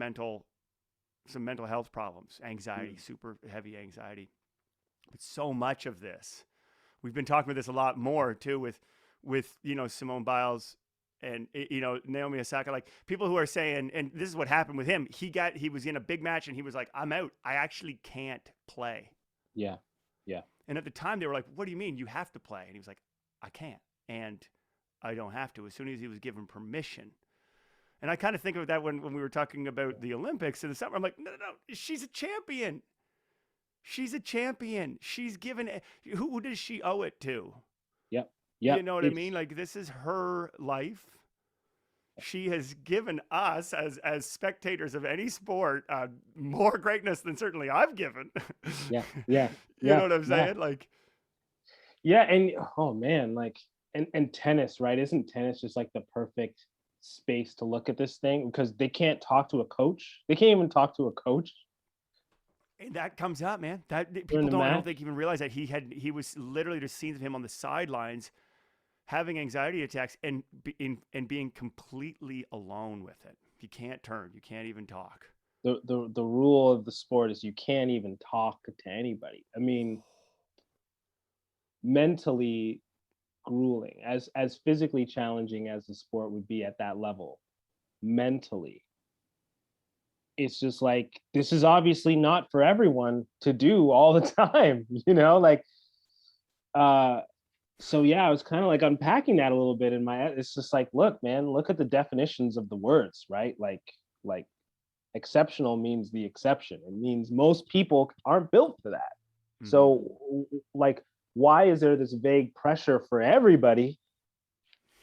some mental health problems, anxiety, mm, super heavy anxiety. But so much of this, we've been talking about this a lot more too with Simone Biles and Naomi Osaka, like people who are saying, and this is what happened with him. He was in a big match and he was like, I'm out. I actually can't play. yeah, yeah, And at the time they were like, what do you mean you have to play? And he was like, I can't. And I don't have to. As soon as he was given permission. And I kind of think of that when we were talking about the Olympics in the summer. I'm like, no, no, no, she's a champion. She's a champion. She's given who does she owe it to? yep, You yep. know what I mean? It's Like this is her life. She has given us as spectators of any sport more greatness than certainly I've given. yeah, yeah, You know yeah, what I'm yeah, saying? Like, yeah. And oh man, like and tennis, right? Isn't tennis just like the perfect space to look at this thing because they can't talk to a coach. They can't even talk to a coach and that comes up, man. That during people the don't, I don't think match. even realize that he was literally just scenes of him on the sidelines having anxiety attacks and being completely alone with it. You can't turn. You can't even talk. The rule of the sport is you can't even talk to anybody. I mean, mentally grueling, as physically challenging as the sport would be at that level, mentally it's just like this is obviously not for everyone to do all the time, like uh so yeah, I was kind of like unpacking that a little bit in my head. It's just like, look, man, look at the definitions of the words, right? Like exceptional means the exception. It means most people aren't built for that. Mm-hmm. So like why is there this vague pressure for everybody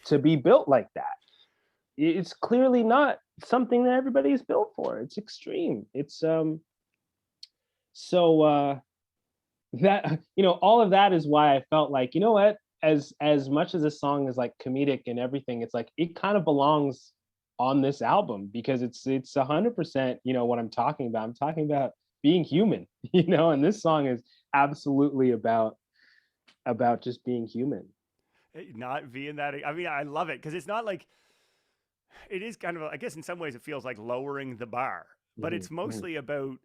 to be built like that? It's clearly not something that everybody is built for. It's extreme. It's so that all of that is why I felt like, what, as much as this song is like comedic and everything, it's like it kind of belongs on this album because it's 100%, what I'm talking about. I'm talking about being human, and this song is absolutely about just being human. Not being that. I mean, I love it because it's not like it is kind of. I guess in some ways it feels like lowering the bar, but Mhm, it's mhm. mostly about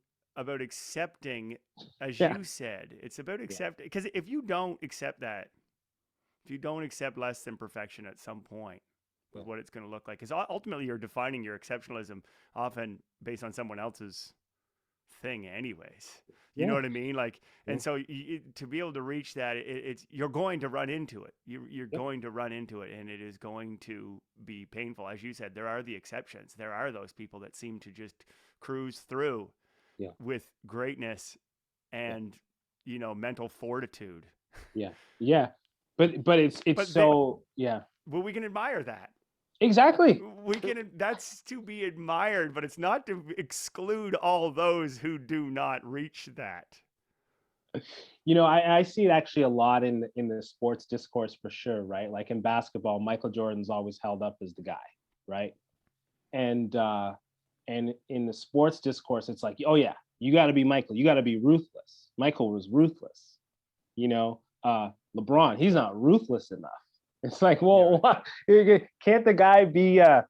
accepting, as Yeah, you said. It's about yeah, accepting because if you don't accept that, if you don't accept less than perfection at some point yeah, with what it's going to look like, because ultimately you're defining your exceptionalism often based on someone else's thing anyways. You know Yeah. what I mean? Like, Yeah. and so to be able to reach that, it's you're going to run into it. You're Yep. going to run into it, and it is going to be painful. As you said, there are the exceptions. There are those people that seem to just cruise through Yeah. with greatness Yeah. and mental fortitude. Yeah. Yeah. But it's But they, so, yeah. well, we can admire that. Exactly. We can. That's to be admired, but it's not to exclude all those who do not reach that. I see it actually a lot in the sports discourse for sure, right? Like in basketball, Michael Jordan's always held up as the guy, right? And in the sports discourse, it's like, oh yeah, you got to be Michael. You got to be ruthless. Michael was ruthless. LeBron, he's not ruthless enough. It's like, Yeah, well, right. what? Can't the guy be, a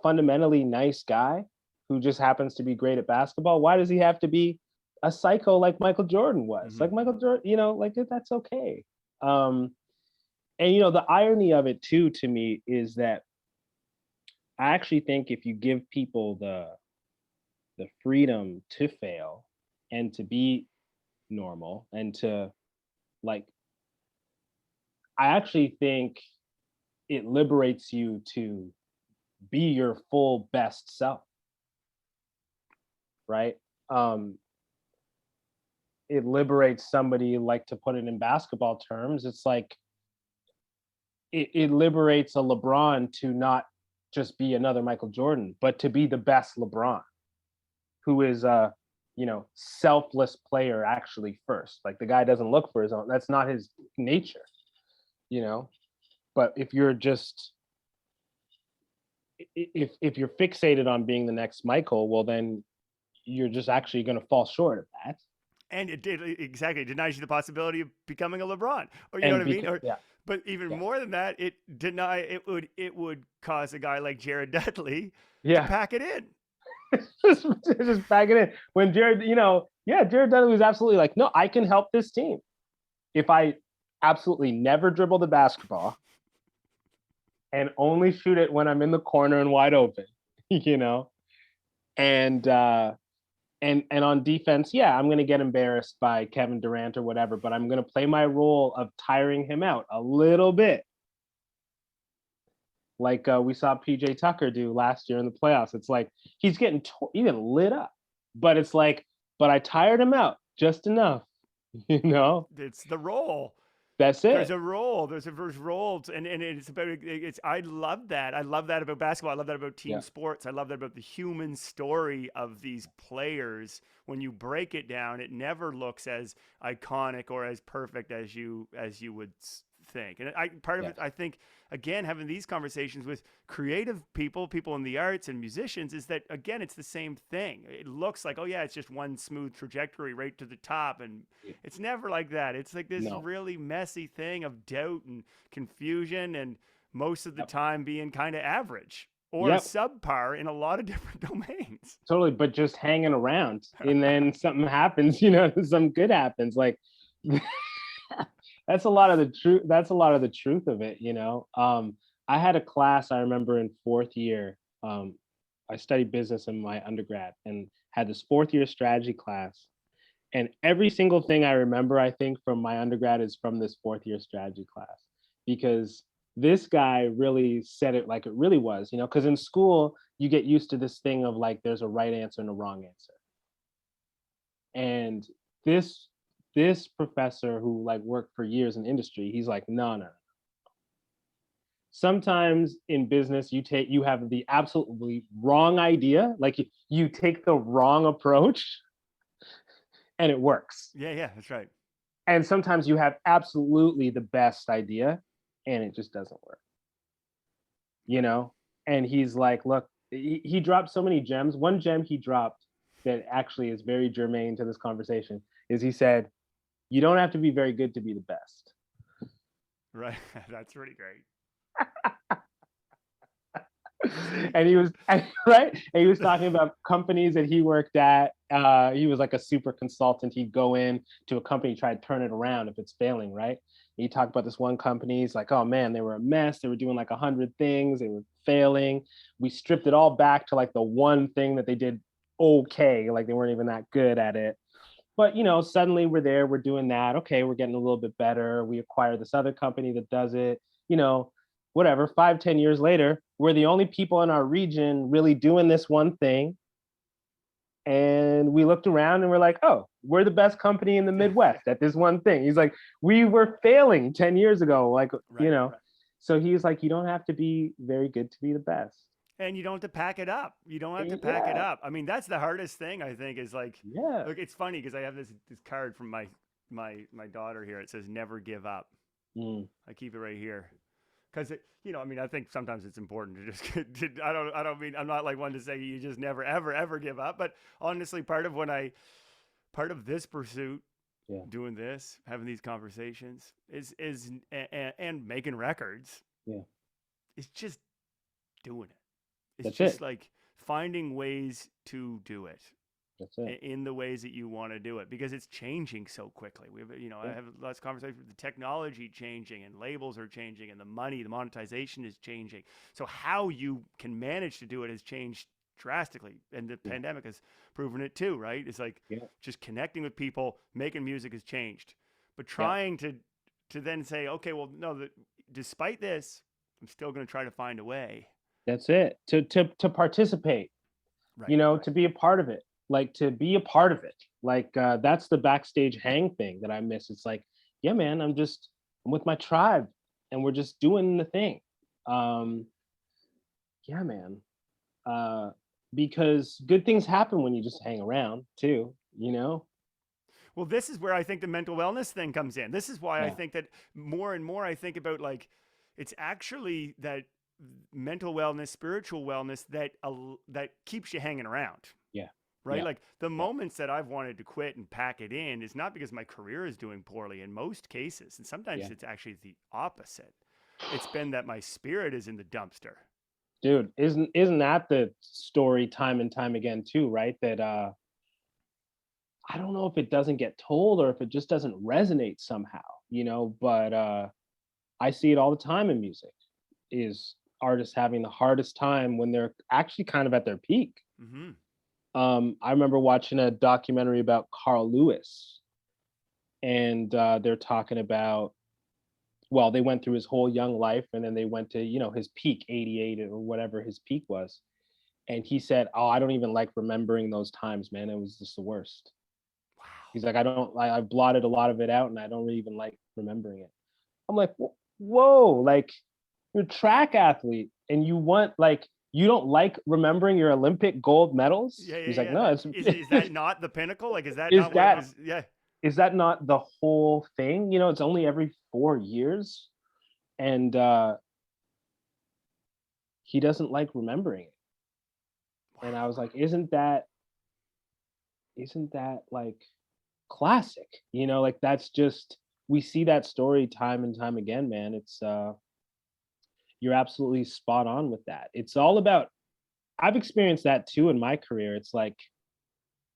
fundamentally nice guy who just happens to be great at basketball? Why does he have to be a psycho like Michael Jordan was? Mm-hmm. Like Michael Jordan, like that's okay. Um, and the irony of it too, to me, is that I actually think if you give people the freedom to fail and to be normal and to, like, I actually think it liberates you to be your full best self, right? Um, it liberates somebody, like, to put it in basketball terms, it's like it liberates a LeBron to not just be another Michael Jordan, but to be the best LeBron, who is a selfless player actually first. Like the guy doesn't look for his own. That's not his nature, you know. But if you're just if you're fixated on being the next Michael, well then you're just actually going to fall short of that. And it did exactly denies you the possibility of becoming a LeBron, or you know what And I mean, or yeah, but even yeah, more than that, it would cause a guy like Jared Dudley to yeah. pack it in. just back it in when Jared, Jared Dudley was absolutely like, no, I can help this team if I absolutely never dribble the basketball and only shoot it when I'm in the corner and wide open, you know, and and on defense, yeah, I'm going to get embarrassed by Kevin Durant or whatever, but I'm going to play my role of tiring him out a little bit, like we saw PJ Tucker do last year in the playoffs. It's like he's getting lit up, but it's like, but I tired him out just enough, you know. It's the role. That's There's it. a role. There's a verse role, and it's about it's. I love that. I love that about basketball. I love that about team Yeah, sports. I love that about the human story of these players. When you break it down, it never looks as iconic or as perfect as you would think. And part of yeah, it, I think, again, having these conversations with creative people, people in the arts and musicians, is that again, it's the same thing. It looks like, oh yeah, it's just one smooth trajectory right to the top, and yeah. it's never like that. It's like this No. really messy thing of doubt and confusion, and most of the Yep. time being kind of average or Yep. subpar in a lot of different domains. Totally. But just hanging around, and then something happens. Some good happens. Like that's a lot of the truth. That's a lot of the truth of it. I had a class I remember in fourth year. I studied business in my undergrad and had this fourth year strategy class. And every single thing I remember, I think, from my undergrad is from this fourth year strategy class, because this guy really said it like it really was, because in school, you get used to this thing of like there's a right answer and a wrong answer. And this professor who like worked for years in industry, he's like, no, no. Sometimes in business, you have the absolutely wrong idea, like you take the wrong approach and it works. Yeah, yeah, that's right. And sometimes you have absolutely the best idea and it just doesn't work, you know? And he's like, look, he dropped so many gems. One gem he dropped that actually is very germane to this conversation is he said, you don't have to be very good to be the best. Right. That's pretty great. See? And he was right, and he was talking about companies that he worked at. He was like a super consultant. He'd go in to a company, try to turn it around if it's failing, right? He talked about this one company. He's like, oh man, they were a mess. They were doing like 100 things. They were failing. We stripped it all back to like the one thing that they did okay, like they weren't even that good at it. But suddenly we're there, we're doing that. Okay, we're getting a little bit better. We acquire this other company that does it. You know, whatever. 5, 10 years later, we're the only people in our region really doing this one thing. And we looked around and we're like, oh, we're the best company in the Midwest at this one thing. He's like, we were failing 10 years ago. Like, Right. so he's like, you don't have to be very good to be the best. And you don't have to pack it up. You don't have to pack it Yeah. up. I mean, that's the hardest thing, I think, is like, Yeah. look, it's funny because I have this card from my daughter here. It says never give up. Mm, I keep it right here. Because I mean, I think sometimes it's important to just. I don't mean I'm not like one to say you just never ever ever give up. But honestly, part of this pursuit, yeah. doing this, having these conversations, and making records, Yeah. is just doing it. It's That's just it. like finding ways to do it That's it. in the ways that you want to do it, because it's changing so quickly. We have, I Yeah. have lots of conversations with the technology changing, and labels are changing, and the monetization is changing. So how you can manage to do it has changed drastically, and the Yeah. pandemic has proven it too, right? It's like Yeah. just connecting with people, making music has changed, but Yeah. trying to then say, okay, well, no, that despite this, I'm still going to try to find a way. That's it. To participate, Right. to be a part of it. Like to be a part of it. Like that's the backstage hang thing that I miss. It's like, yeah, man, I'm with my tribe and we're just doing the thing. Um, yeah, man. Uh, because good things happen when you just hang around too. Well, this is where I think the mental wellness thing comes in. This is why I Yeah. think that more and more I think about, like, it's actually that mental wellness, spiritual wellness that keeps you hanging around, Yeah. right? Yeah. Like the Yeah. moments that I've wanted to quit and pack it in is not because my career is doing poorly in most cases, and sometimes Yeah. it's actually the opposite. It's been that my spirit is in the dumpster. Dude, isn't that the story time and time again too, right? That I don't know if it doesn't get told or if it just doesn't resonate somehow, but I see it all the time in music is artists having the hardest time when they're actually kind of at their peak. Mm-hmm. I remember watching a documentary about Carl Lewis, and they're talking about, well, they went through his whole young life, and then they went to his peak, 88 or whatever his peak was, and he said, "Oh, I don't even like remembering those times, man. It was just the worst." Wow. He's like, I blotted a lot of it out, and I don't even like remembering it. I'm like, whoa, like you're a track athlete, and you don't like remembering your Olympic gold medals? Yeah, yeah, He's like, yeah. no, Is that not the pinnacle? Like, is that is not what it that was? Yeah. is that not the whole thing? It's only every 4 years, and he doesn't like remembering it. And I was Wow. like, isn't that like classic? Like that's just we see that story time and time again, man. It's you're absolutely spot on with that. It's all about I've experienced that too in my career. It's like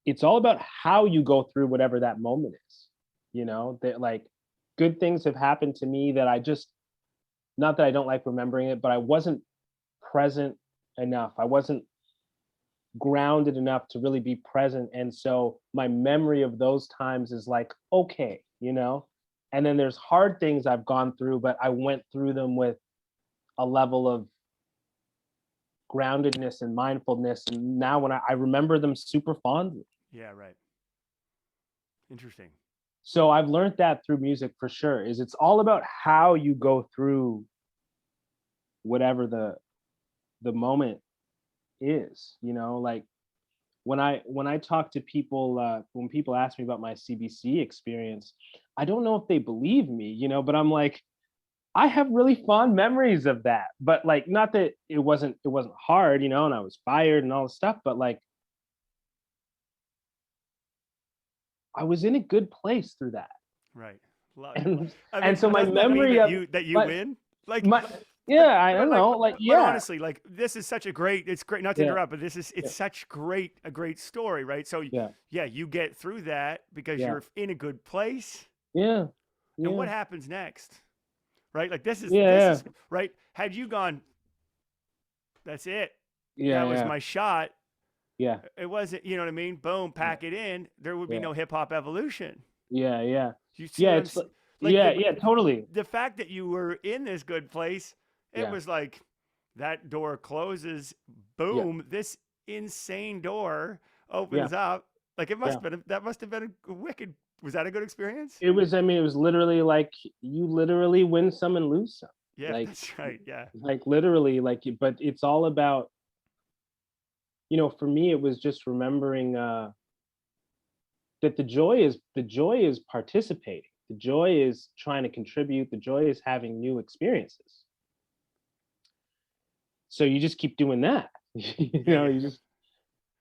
it's all about how you go through whatever that moment is. That like good things have happened to me that I just not that I don't like remembering it, but I wasn't present enough. I wasn't grounded enough to really be present. And so my memory of those times is like, okay. And then there's hard things I've gone through, but I went through them with a level of groundedness and mindfulness. And now when I remember them super fondly. Yeah, right. Interesting. So I've learned that through music for sure, is it's all about how you go through whatever the moment is. Like when I talk to people, when people ask me about my CBC experience, I don't know if they believe me, but I'm like, I have really fond memories of that. But like not that it wasn't hard, and I was fired and all this stuff, but like I was in a good place through that. Right. And I mean, and so my doesn't that mean memory that of you my win? Like, my but yeah, I but don't like know, like but yeah, honestly, like this is such a great. It's great not to yeah, interrupt, but it's yeah, such a great story, right? So yeah, yeah, you get through that because yeah, you're in a good place, yeah, and yeah, what happens next, right? Like this yeah, is right. Had you gone, that's it. yeah, That was yeah, my shot. Yeah. It wasn't, you know what I mean? Boom, Yeah. pack it in. There would be Yeah. no hip hop evolution. Yeah. Yeah. You see Yeah. what It's like yeah. Yeah. Totally. the fact that you were in this good place, it Yeah. was like that door closes, Yeah. boom, this insane door Yeah. opens up. Like it Yeah. must have been that must have been a wicked. Was that a good experience? It was. I mean, it was literally like you literally win some and lose some. Yeah, Like, that's right. Yeah. literally, like. But it's all about, for me, it was just remembering that the joy is participating. The joy is trying to contribute. The joy is having new experiences. So you just keep doing that. Yeah,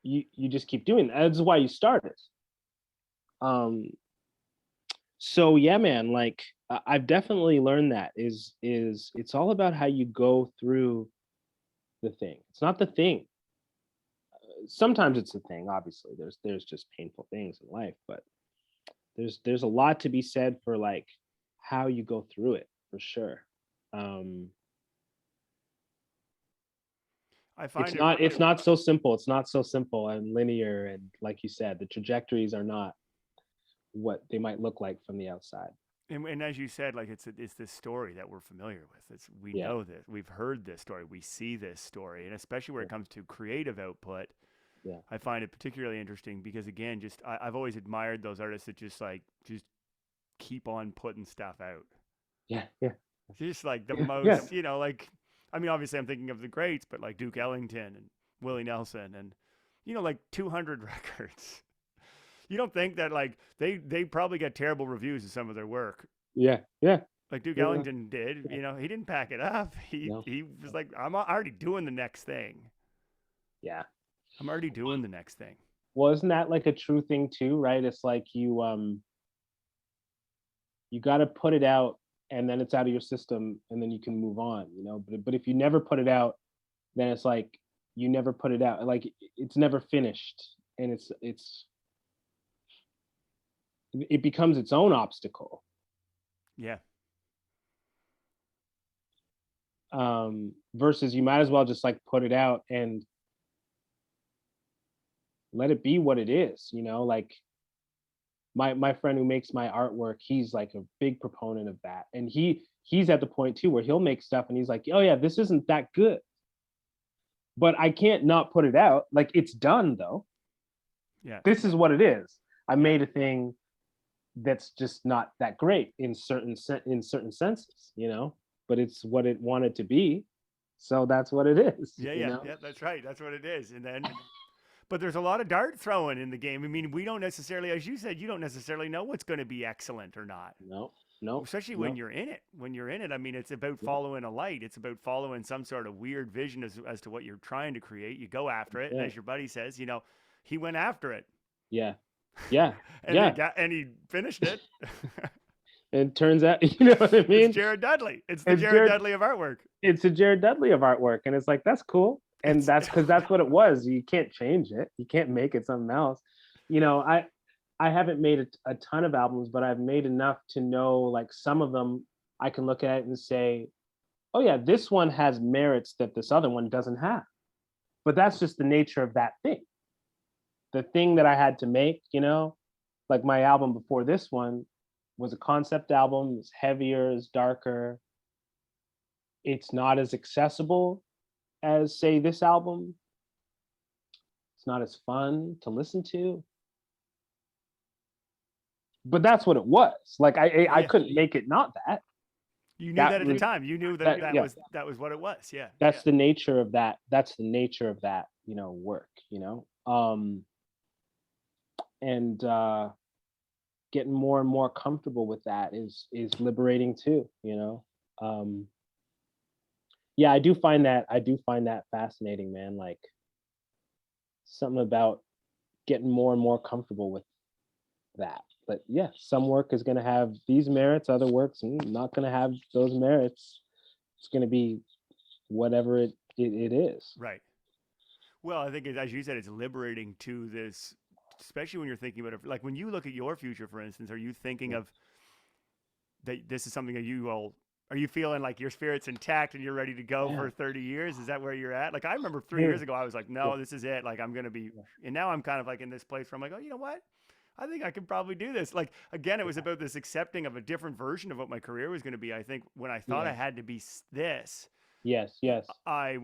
yeah. You just keep doing that. That's why you started. Um, so yeah, man, like I've definitely learned that is it's all about how you go through the thing. It's not the thing. Sometimes it's the thing. Obviously, there's just painful things in life, but there's a lot to be said for like how you go through it for sure. Um, I it's find it. not it's not so simple. It's not so simple and linear, and like you said, the trajectories are not what they might look like from the outside. And as you said, like it's this story that we're familiar with. We Yeah, know this. We've heard this story. We see this story, and especially where yeah, it comes to creative output, yeah, I find it particularly interesting because again, I've always admired those artists that just keep on putting stuff out. yeah, yeah, Just like the yeah, yeah, most, like I mean, obviously I'm thinking of the greats, but like Duke Ellington and Willie Nelson and like 200 records. You don't think that like they probably get terrible reviews of some of their work. yeah, yeah, Like Duke yeah, Ellington did, yeah. he didn't pack it up. He No, he was no, like, I'm already doing the next thing. yeah. I'm already doing the next thing. Well, isn't that like a true thing too, right? It's like you got to put it out, and then it's out of your system, and then you can move on. But if you never put it out, then it's like you never put it out. Like it's never finished, and it becomes its own obstacle. Yeah. Versus you might as well just like put it out and let it be what it is. Like my friend who makes my artwork, he's like a big proponent of that, and he's at the point too where he'll make stuff and he's like, oh yeah, this isn't that good, but I can't not put it out. Like it's done though. Yeah. This is what it is. I Yeah. made a thing that's just not that great in certain senses. But it's what it wanted to be, so that's what it is. Yeah, You yeah, know. yeah, that's right. That's what it is. And then but there's a lot of dart throwing in the game. I mean, we don't necessarily, as you said, you don't necessarily know what's going to be excellent or not. No, no, Especially when no. you're in it. When you're in it, I mean, it's about Yeah, following a light. It's about following some sort of weird vision as to what you're trying to create. You go after it, and yeah, as your buddy says, he went after it, yeah, yeah, and yeah. he finished it. And it turns out, you know what I It's mean? Jared Dudley. It's the It's Jared Jared. Dudley of artwork. It's a Jared Dudley of artwork, and it's like that's cool, and It's that's because that's what it was. You can't change it. You can't make it something else. I haven't made a ton of albums, but I've made enough to know like some of them. I can look at it and say, oh yeah, this one has merits that this other one doesn't have. But that's just the nature of that thing. The thing that I had to make, like my album before this one was a concept album. It's heavier, it's darker. It's not as accessible as say this album. It's not as fun to listen to. But that's what it was. Like Yeah, I yeah. couldn't make it not that. You knew That that at the was time. You knew that that that yeah. was that was what it was. Yeah. That's the nature of that. That's the nature of that, work. And getting more and more comfortable with that is liberating too. Um yeah, I do find that fascinating, man. Like something about getting more and more comfortable with that. But yeah, some work is going to have these merits, other works not going to have those merits. It's going to be whatever it is. Right. Well, I think as you said, it's liberating to this, especially when you're thinking about it. Like when you look at your future, for instance, are you thinking Yeah. of that this is something that you will Are you feeling like your spirit's intact and you're ready to go Yeah, for 30 years? Is that where you're at? Like I remember 3 years dude. ago, I was like, Yeah, no, this is it. Like I'm gonna be, yeah, and now I'm kind of like in this place where I'm like, oh, you know what? I think I could probably do this. Like again, it was yeah, about this accepting of a different version of what my career was going to be. I think when I thought yeah. I had to be this, Yes, yes. I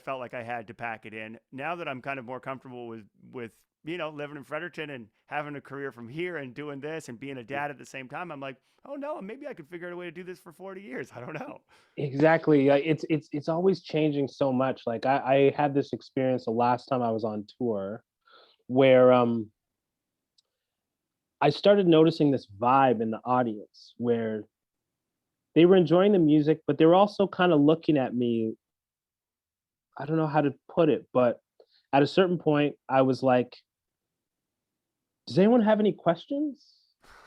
felt like I had to pack it in. Now that I'm kind of more comfortable with living in Fredericton and having a career from here and doing this and being a dad at the same time, I'm like, oh no, maybe I could figure out a way to do this for 40 years. I don't know. Exactly. Like it's always changing so much. Like I had this experience the last time I was on tour where I started noticing this vibe in the audience where they were enjoying the music, but they were also kind of looking at me. I don't know how to put it, but at a certain point, I was like, does anyone have any questions?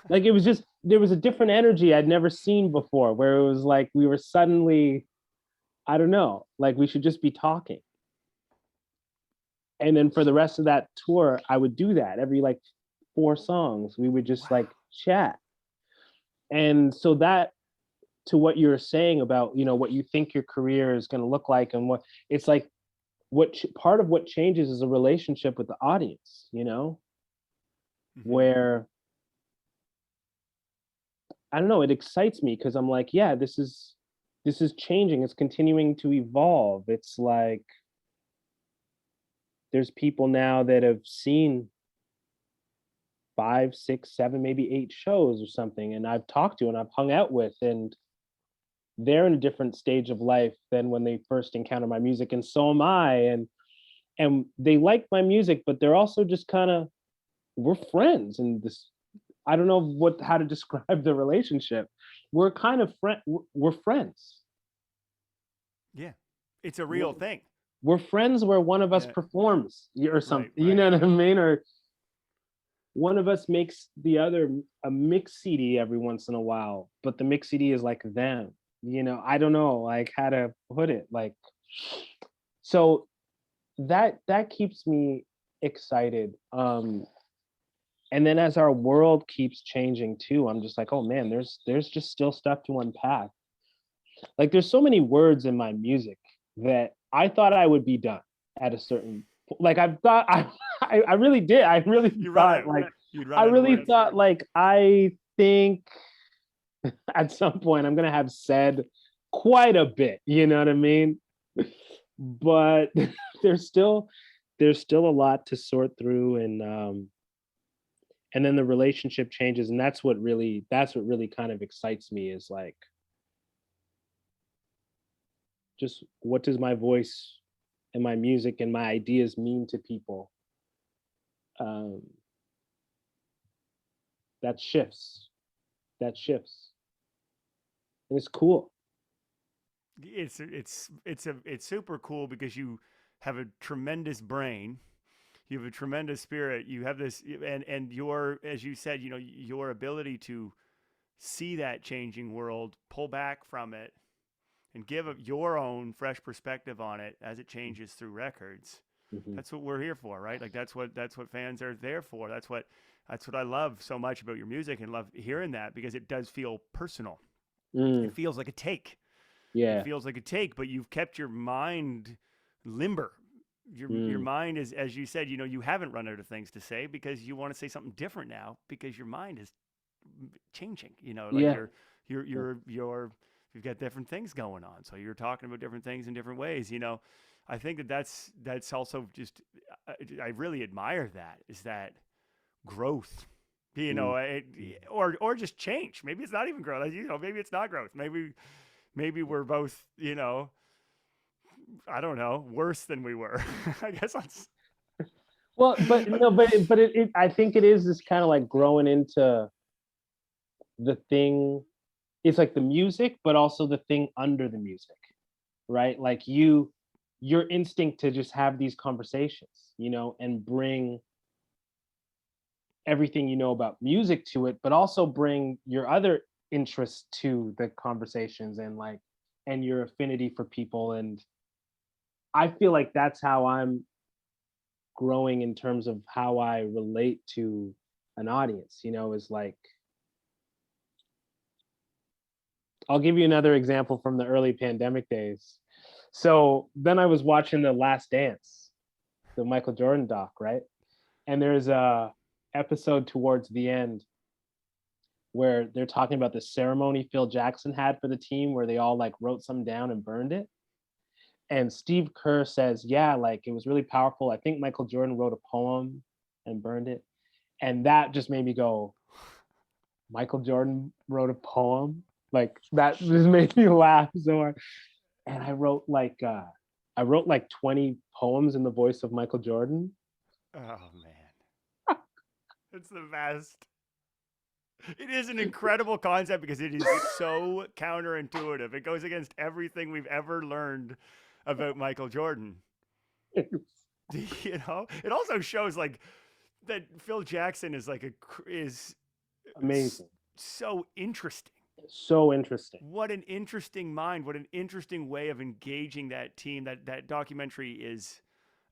Like it was just there was a different energy I'd never seen before where it was like we were suddenly, I don't know, like we should just be talking. And then for the rest of that tour, I would do that every like 4 songs. We would just like Wow. chat. And so that to what you're saying about, what you think your career is going to look like and what it's like part of what changes is a relationship with the audience, Hmm. where I don't know, it excites me because I'm like, yeah, this is changing. It's continuing to evolve. It's like there's people now that have seen 5, 6, 7, maybe 8 shows or something, and I've talked to and I've hung out with, and they're in a different stage of life than when they first encounter my music, and so am I. And they like my music, but they're also just kind of we're friends, and this I don't know what how to describe the relationship. We're kind of we're friends. Yeah. It's a We're, real thing. we're friends where one of us Yeah. performs or something. Right. You Right. know what I mean? Or one of us makes the other a mix CD every once in a while, but the mix CD is like them. I don't know like how to put it. Like so that keeps me excited. And then as our world keeps changing too, I'm just like, oh man, there's just still stuff to unpack. Like there's so many words in my music that I thought I would be done at a certain like I thought I really did. I really You run thought out. like You'd run I out of really words. thought like I think at some point I'm gonna have said quite a bit, you know what I mean? But there's still there's still a lot to sort through, and then the relationship changes, and that's what really kind of excites me is like just what does my voice and my music and my ideas mean to people. um that shifts that shifts, and it's cool. It's super cool because you have a tremendous brain. You have a tremendous spirit. You have this, and your, as you said, your ability to see that changing world, pull back from it, and give your own fresh perspective on it as it changes through records. Hmm. That's what we're here for, right? Like that's what fans are there for. That's what I love so much about your music and love hearing that because it does feel personal. It Mm, feels like a take. It yeah. feels like a take, but you've kept your mind limber. Your Mm, mind is, as you said, you haven't run out of things to say because you want to say something different now because your mind is changing. Like yeah. Yeah. you've got different things going on, so you're talking about different things in different ways. I think that's also just I really admire that is that growth. Mm, It, mm. or just change. Maybe it's not even growth. Maybe it's not growth. Maybe we're both, I don't know, worse than we were. I guess that's. Well, but no, but I think it is this kind of like growing into the thing. It's like the music, but also the thing under the music, right? Like your instinct to just have these conversations, and bring everything you know about music to it, but also bring your other interests to the conversations, and your affinity for people. And I feel like that's how I'm growing in terms of how I relate to an audience, is like I'll give you another example from the early pandemic days. So then I was watching The Last Dance, the Michael Jordan doc, right? And there's a episode towards the end where they're talking about the ceremony Phil Jackson had for the team where they all like wrote something down and burned it. And Steve Kerr says, yeah, like it was really powerful. I think Michael Jordan wrote a poem and burned it. And that just made me go, Michael Jordan wrote a poem? Like that just made me laugh so hard. And I wrote like 20 poems in the voice of Michael Jordan. Oh man, it's the best. It is an incredible concept because it is so counterintuitive. It goes against everything we've ever learned about Michael Jordan. You know, it also shows like that Phil Jackson is like is Amazing. so interesting. So interesting. What an interesting mind. What an interesting way of engaging that team. That documentary is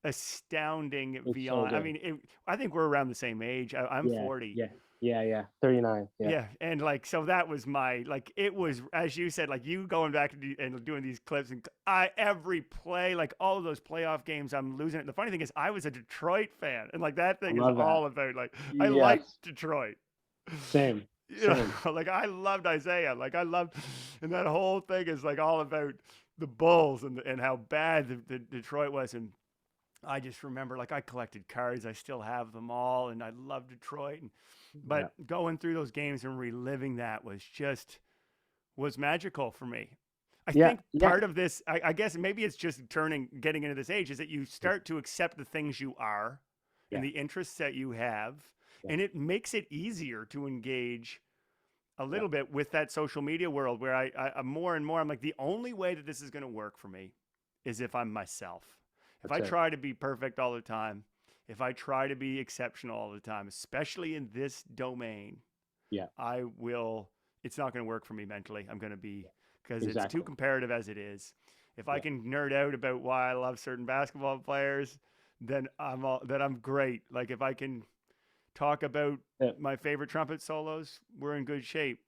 astounding It's so beyond. I good. mean, I think we're around the same age. I'm Yeah, 40. yeah, yeah. 39. Yeah. Yeah, and like so that was my like it was as you said like you going back and doing these clips and I every play like all of those playoff games I'm losing it. The funny thing is I was a Detroit fan and like that I thing is love that. all about like I like Yes. Detroit. Same. You Same. know, like I loved Isaiah. Like I loved, and that whole thing is like all about the Bulls and how bad the Detroit was. And I just remember like I collected cards. I still have them all, and I love Detroit. And, Yeah. but going through those games and reliving that was magical for me. I Yeah. think Yeah. part of this, I guess maybe it's just getting into this age, is that you start to accept the things you are and Yeah. the interests that you have, Yeah. and it makes it easier to engage a Yeah. little bit with that social media world where I more and more I'm like the only way that this is going to work for me is if I'm myself. If That's I it. try to be perfect all the time, if I try to be exceptional all the time, especially in this domain, Yeah. I will it's not going to work for me mentally. I'm going to be because it's too Exactly. comparative as it is. If I Yeah. can nerd out about why I love certain basketball players, then I'm great. Like if I can talk about Yeah. my favorite trumpet solos, we're in good shape.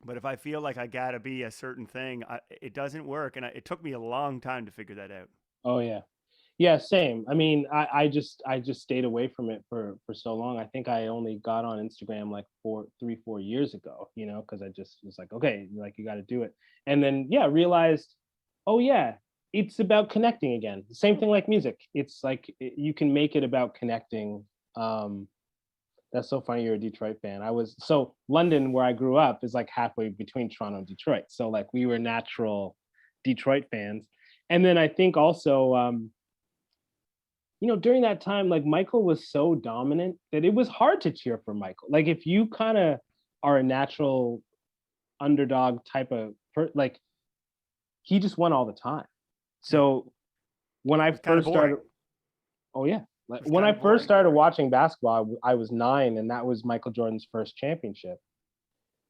But if I feel like I gotta be a certain thing, it doesn't work, and it took me a long time to figure that out. Oh yeah. Yeah, same. I mean, I just stayed away from it for so long. I think I only got on Instagram like 4 years ago, because I just was like, okay, like you got to do it. And then yeah, realized, oh yeah, it's about connecting again. Same thing like music. It's like you can make it about connecting. Um, that's so funny. You're a Detroit fan. So London, where I grew up, is like halfway between Toronto and Detroit. So like we were natural Detroit fans. And then I think also, during that time, like Michael was so dominant that it was hard to cheer for Michael. Like if you kind of are a natural underdog type of like he just won all the time. Yeah, it So when I was kind of first boring. started, oh yeah, like It was when kind I of first boring. started watching basketball, I was 9, and that was Michael Jordan's first championship.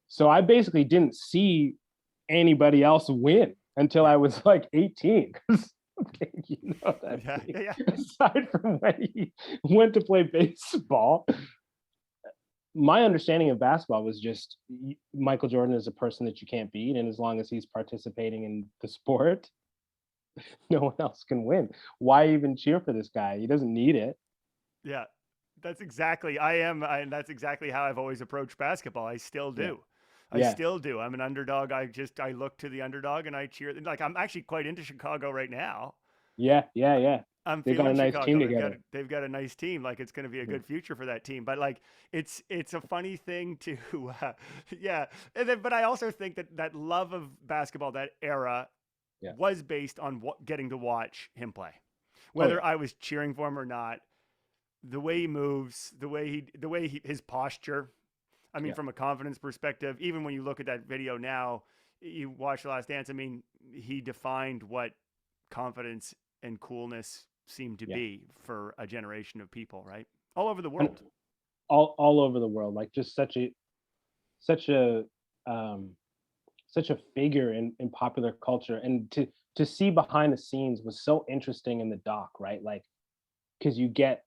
So I basically didn't see anybody else win until Yeah, I was like 18. You know that yeah, yeah, yeah. aside from when he went to play baseball, my understanding of basketball was just Michael Jordan is a person that you can't beat, and as long as he's participating in the sport, no one else can win. Why even cheer for this guy? He doesn't need it. Yeah. That's exactly and that's exactly how I've always approached basketball. I still Yeah, do. I yeah, still do. I'm an underdog. I look to the underdog and I cheer. Like I'm actually quite into Chicago right now. yeah, yeah, yeah. I'm They got a feeling nice team Chicago. together. They've got a nice team. Like it's going to be a Mm. good future for that team. But like it's a funny thing to yeah. And then but I also think that love of basketball that era Yeah. was based on getting to watch him play. Oh yeah. Whether I was cheering for him or not, the way he moves, his posture. I mean, Yeah. from a confidence perspective, even when you look at that video now, you watch The Last Dance. I mean, he defined what confidence and coolness seemed to Yeah. be for a generation of people, right? All over the And world. all over the world, like just such a um such a figure in popular culture, and to see behind the scenes was so interesting in the doc, right? Like because you get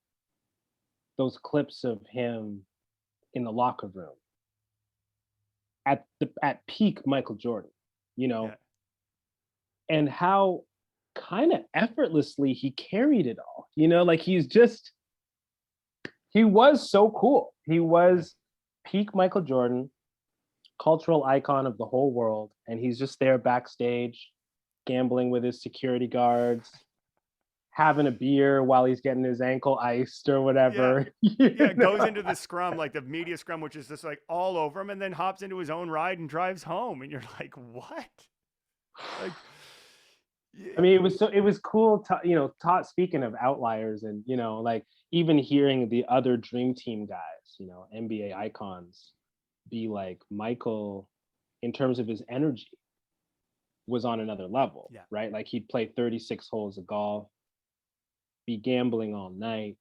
those clips of him in the locker room at peak Michael Jordan. you Yeah. know, and how kind of effortlessly he carried it all. Like he was so cool. He Yeah. was peak Michael Jordan, cultural icon of the whole world, and he's just there backstage gambling with his security guards, having a beer while he's getting his ankle iced or Yeah. whatever. Yeah, goes into the scrum, like the media scrum, which is just like all over him, and then hops into his own ride and drives home. And you're like, what? Like, I mean, it was cool to, speaking of outliers and, like even hearing the other dream team guys, NBA icons be like Michael in terms of his energy was on another level, yeah, right? Like he'd play 36 holes of golf, be gambling all night,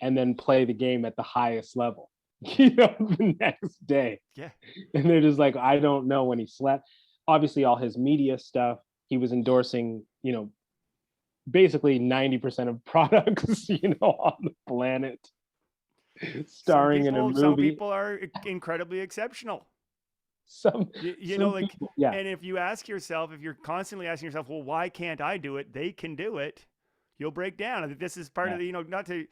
and then play the game at the highest level, the next day. yeah. And they're just like, I don't know when he slept. Obviously, all his media stuff, he was endorsing, basically 90% of products, on the planet, starring in a Some movie. people are incredibly exceptional. Some You know, some like, people, yeah. and if you ask yourself, if you're constantly asking yourself, well, why can't I do it? They can do it. You'll break down. I think this is part Yeah. of the, not to,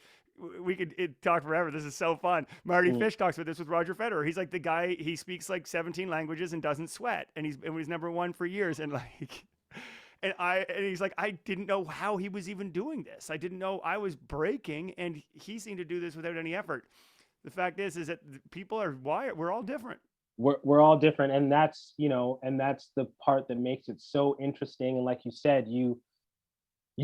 we could talk forever. This is so fun. Marty Mm. Fish talks about this with Roger Federer. He's like the guy, he speaks like 17 languages and doesn't sweat. And he's number one for years. And like, and he's like, I didn't know how he was even doing this. I didn't know I was breaking, and he seemed to do this without any effort. The fact is that people are wired. We're all different. We're all different, and that's the part that makes it so interesting. And like you said, you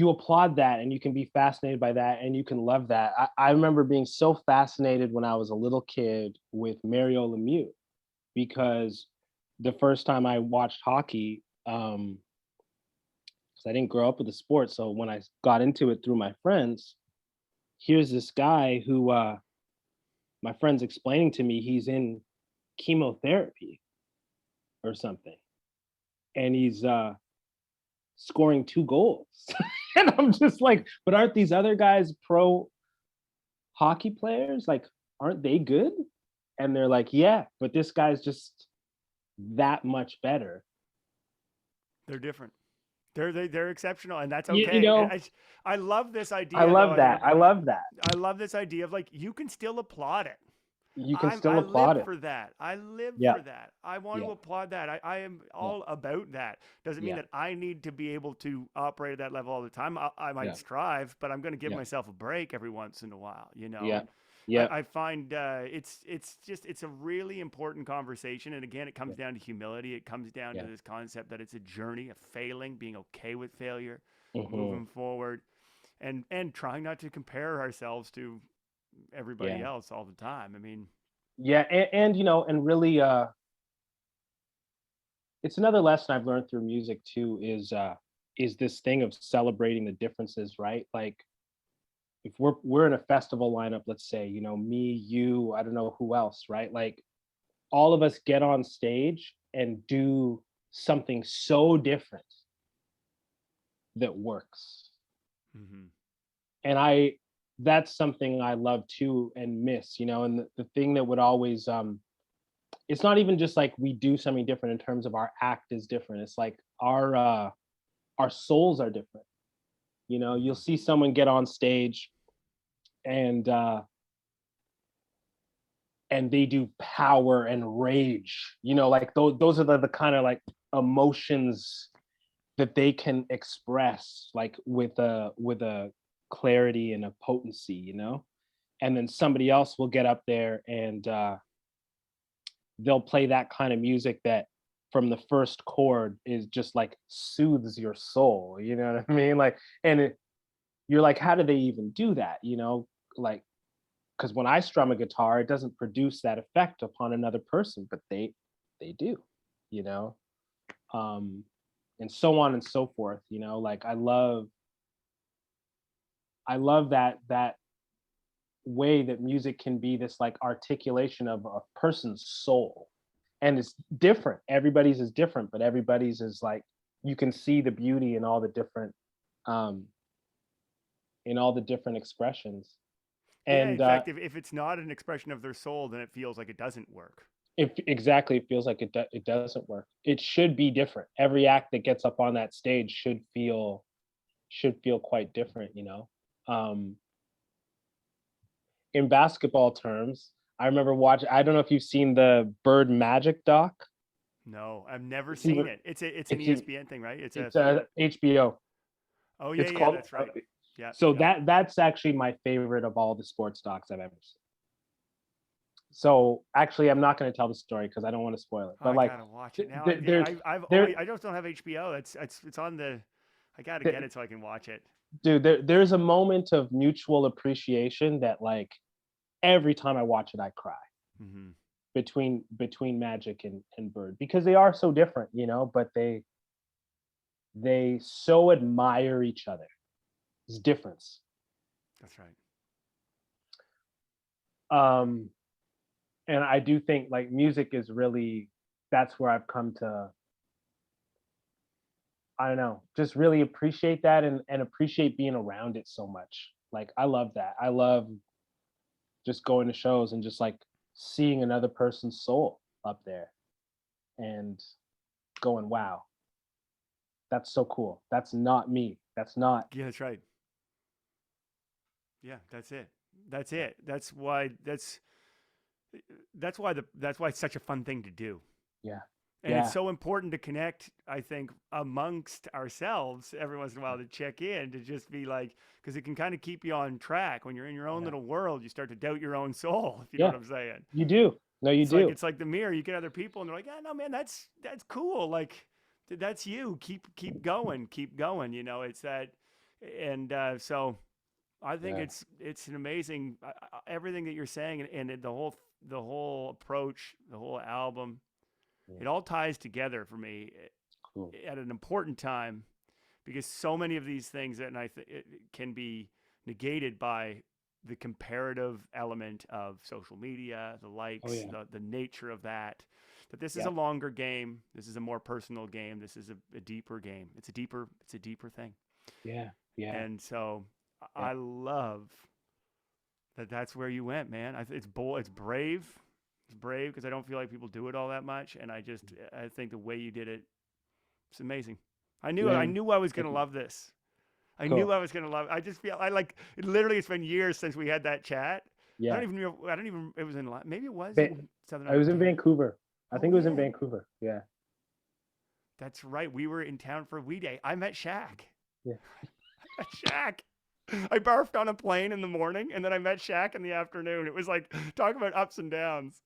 applaud that, and you can be fascinated by that, and you can love that. I remember being so fascinated when I was a little kid with Mario Lemieux, because the first time I watched hockey, 'cause I didn't grow up with the sport, so when I got into it through my friends, here's this guy who my friend's explaining to me he's in chemotherapy or something, and he's scoring 2 goals. And I'm just like, but aren't these other guys pro hockey players? Like, aren't they good? And they're like, yeah, but this guy's just that much better. They're different. They're exceptional, and that's You, you okay. And know, I love this I idea, though. love that. I love that. I love this idea of like you can still applaud it. You can still I live applaud it. for that. I live Yeah, for that. I want yeah, to applaud that. I am yeah, all about that. Doesn't mean yeah, that I need to be able to operate at that level all the time. I might yeah, strive, but I'm going to give yeah, myself a break every once in a while, yeah, And yeah, I find it's a really important conversation. And again, it yeah, comes down to humility. It comes down to yeah. this concept that it's a journey of failing, being okay with failure, Hmm. moving forward, and trying not to compare ourselves to everybody Yeah, else all the time. I mean, yeah, and and really, it's another lesson I've learned through music too is this thing of celebrating the differences, right? Like if we're in a festival lineup, let's say, me, you, I don't know who else, right? Like all of us get on stage and do something so different that works. mhm. And that's something I love too and miss, and the thing that would always it's not even just like we do something different in terms of our act is different. It's like our souls are different. You'll Mhm. see someone get on stage and they do power and rage, like those are the kind of like emotions that they can express like with a clarity and a potency, and then somebody else will get up there and they'll play that kind of music that from the first chord is just like soothes your soul, you know what I mean? Like, and you're like, how do they even do that, like, because when I strum a guitar, it doesn't produce that effect upon another person, but they do, you know, um, and so on and so forth. Like I love that way that music can be this like articulation of a person's soul, and it's different. Everybody's is different, but everybody's is like you can see the beauty um, in all the different expressions, Yeah, and in fact, if it's not an expression of their soul, then it feels like it doesn't work. exactly, it feels like it doesn't work. It should be different. Every act that gets up on that stage should feel quite different, you know? Um, in basketball terms, I remember watching. I don't know if you've seen the Bird Magic doc. No, I've never It's seen either it. It's an it's in ESPN thing, right? It's a it's thing. HBO. Oh yeah, It's yeah, called that's right. Yeah, so yeah. that's actually my favorite of all the sports docs I've ever seen. So actually, I'm not going to tell the story because I don't want to spoil it. But I like, gotta watch it now. there's I've there always, I just don't have HBO. It's on the. I gotta get there it so I can watch it. dude, there's a moment of mutual appreciation that like every time I watch it, I cry Hmm. between Magic and Bird because they are so different, you know, but they so admire each other. It's difference. That's right. Um, and I do think like music is really that's where I've come to I don't know, just really appreciate that and appreciate being around it so much. Like I love that. I love just going to shows and just like seeing another person's soul up there and going, wow, that's so cool. That's not me. That's not Yeah, that's right. Yeah, that's it. That's yeah, it. That's why it's such a fun thing to do. yeah, And it's yeah, so important to connect, I think, amongst ourselves every once in a while to check in, to just be like, because it can kind of keep you on track. When you're in your own yeah, little world, you start to doubt your own soul, if you know what yeah. I'm saying. You do. No, you do. It's like the mirror. You get other people, and they're like, "Yeah, no, man, that's cool. Like, that's you. Keep going, keep going." You know, it's that, and so I think Yeah, it's an amazing everything that you're saying, and the whole approach, the whole album, yeah. it all ties together for me Cool. at an important time, because so many of these things, and it can be negated by the comparative element of social media, the Oh likes, yeah. the nature of that. But this is a Yeah. longer game. This is a more personal game. This is a deeper game. It's a deeper thing. Yeah. Yeah. And so Yeah. I love that that's where you went, man. It's bold, it's brave. It's brave because I don't feel like people do it all that much, and I think the way you did it, it's amazing. I Man, knew I was thank gonna you. love this. I knew Cool. I was gonna love it. I just feel I like it. Literally, it's been years since we had that chat. I don't Yeah. even know. I don't even. It was in. Maybe it was Va- in Southern I was in Ontario. Vancouver. I Oh think it was in yeah, Vancouver. Yeah. that's right. We were in town for We Day. I met Shaq. Yeah. I met Shaq. I barfed on a plane in the morning, and then I met Shaq in the afternoon. It was like talk about ups and downs.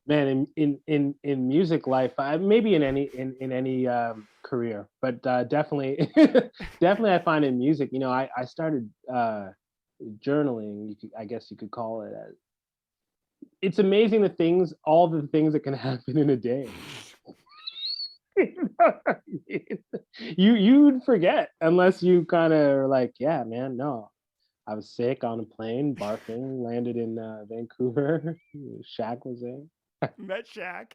Man, in music life, maybe in any career, but definitely definitely I find in music, you know, I started journaling. I guess you could call it. It's amazing all the things that can happen in a day. You know what I mean? You'd forget unless you kind of are like, yeah, man, no, I was sick on a plane, barfing, landed in Vancouver. Shaq was there. Met Shaq.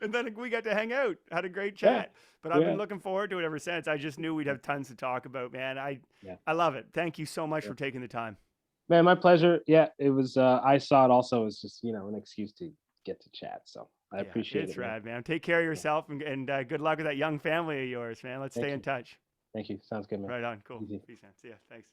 And then we got to hang out, had a great Yeah, chat. But I've been yeah, looking forward to it ever since. I just knew we'd have tons to talk about, man. yeah. I love it. Thank you so much Yeah. for taking the time. Man, my pleasure. Yeah, it was. I saw it also as just an excuse to get to chat. So I Yeah, appreciate it's it, man. rad, man. Take care of Yeah, yourself, and good luck with that young family of yours, man. Let's stay thank in you, touch. thank you. Sounds good, man. Right on. Cool. Easy. Peace, man. See ya. Thanks.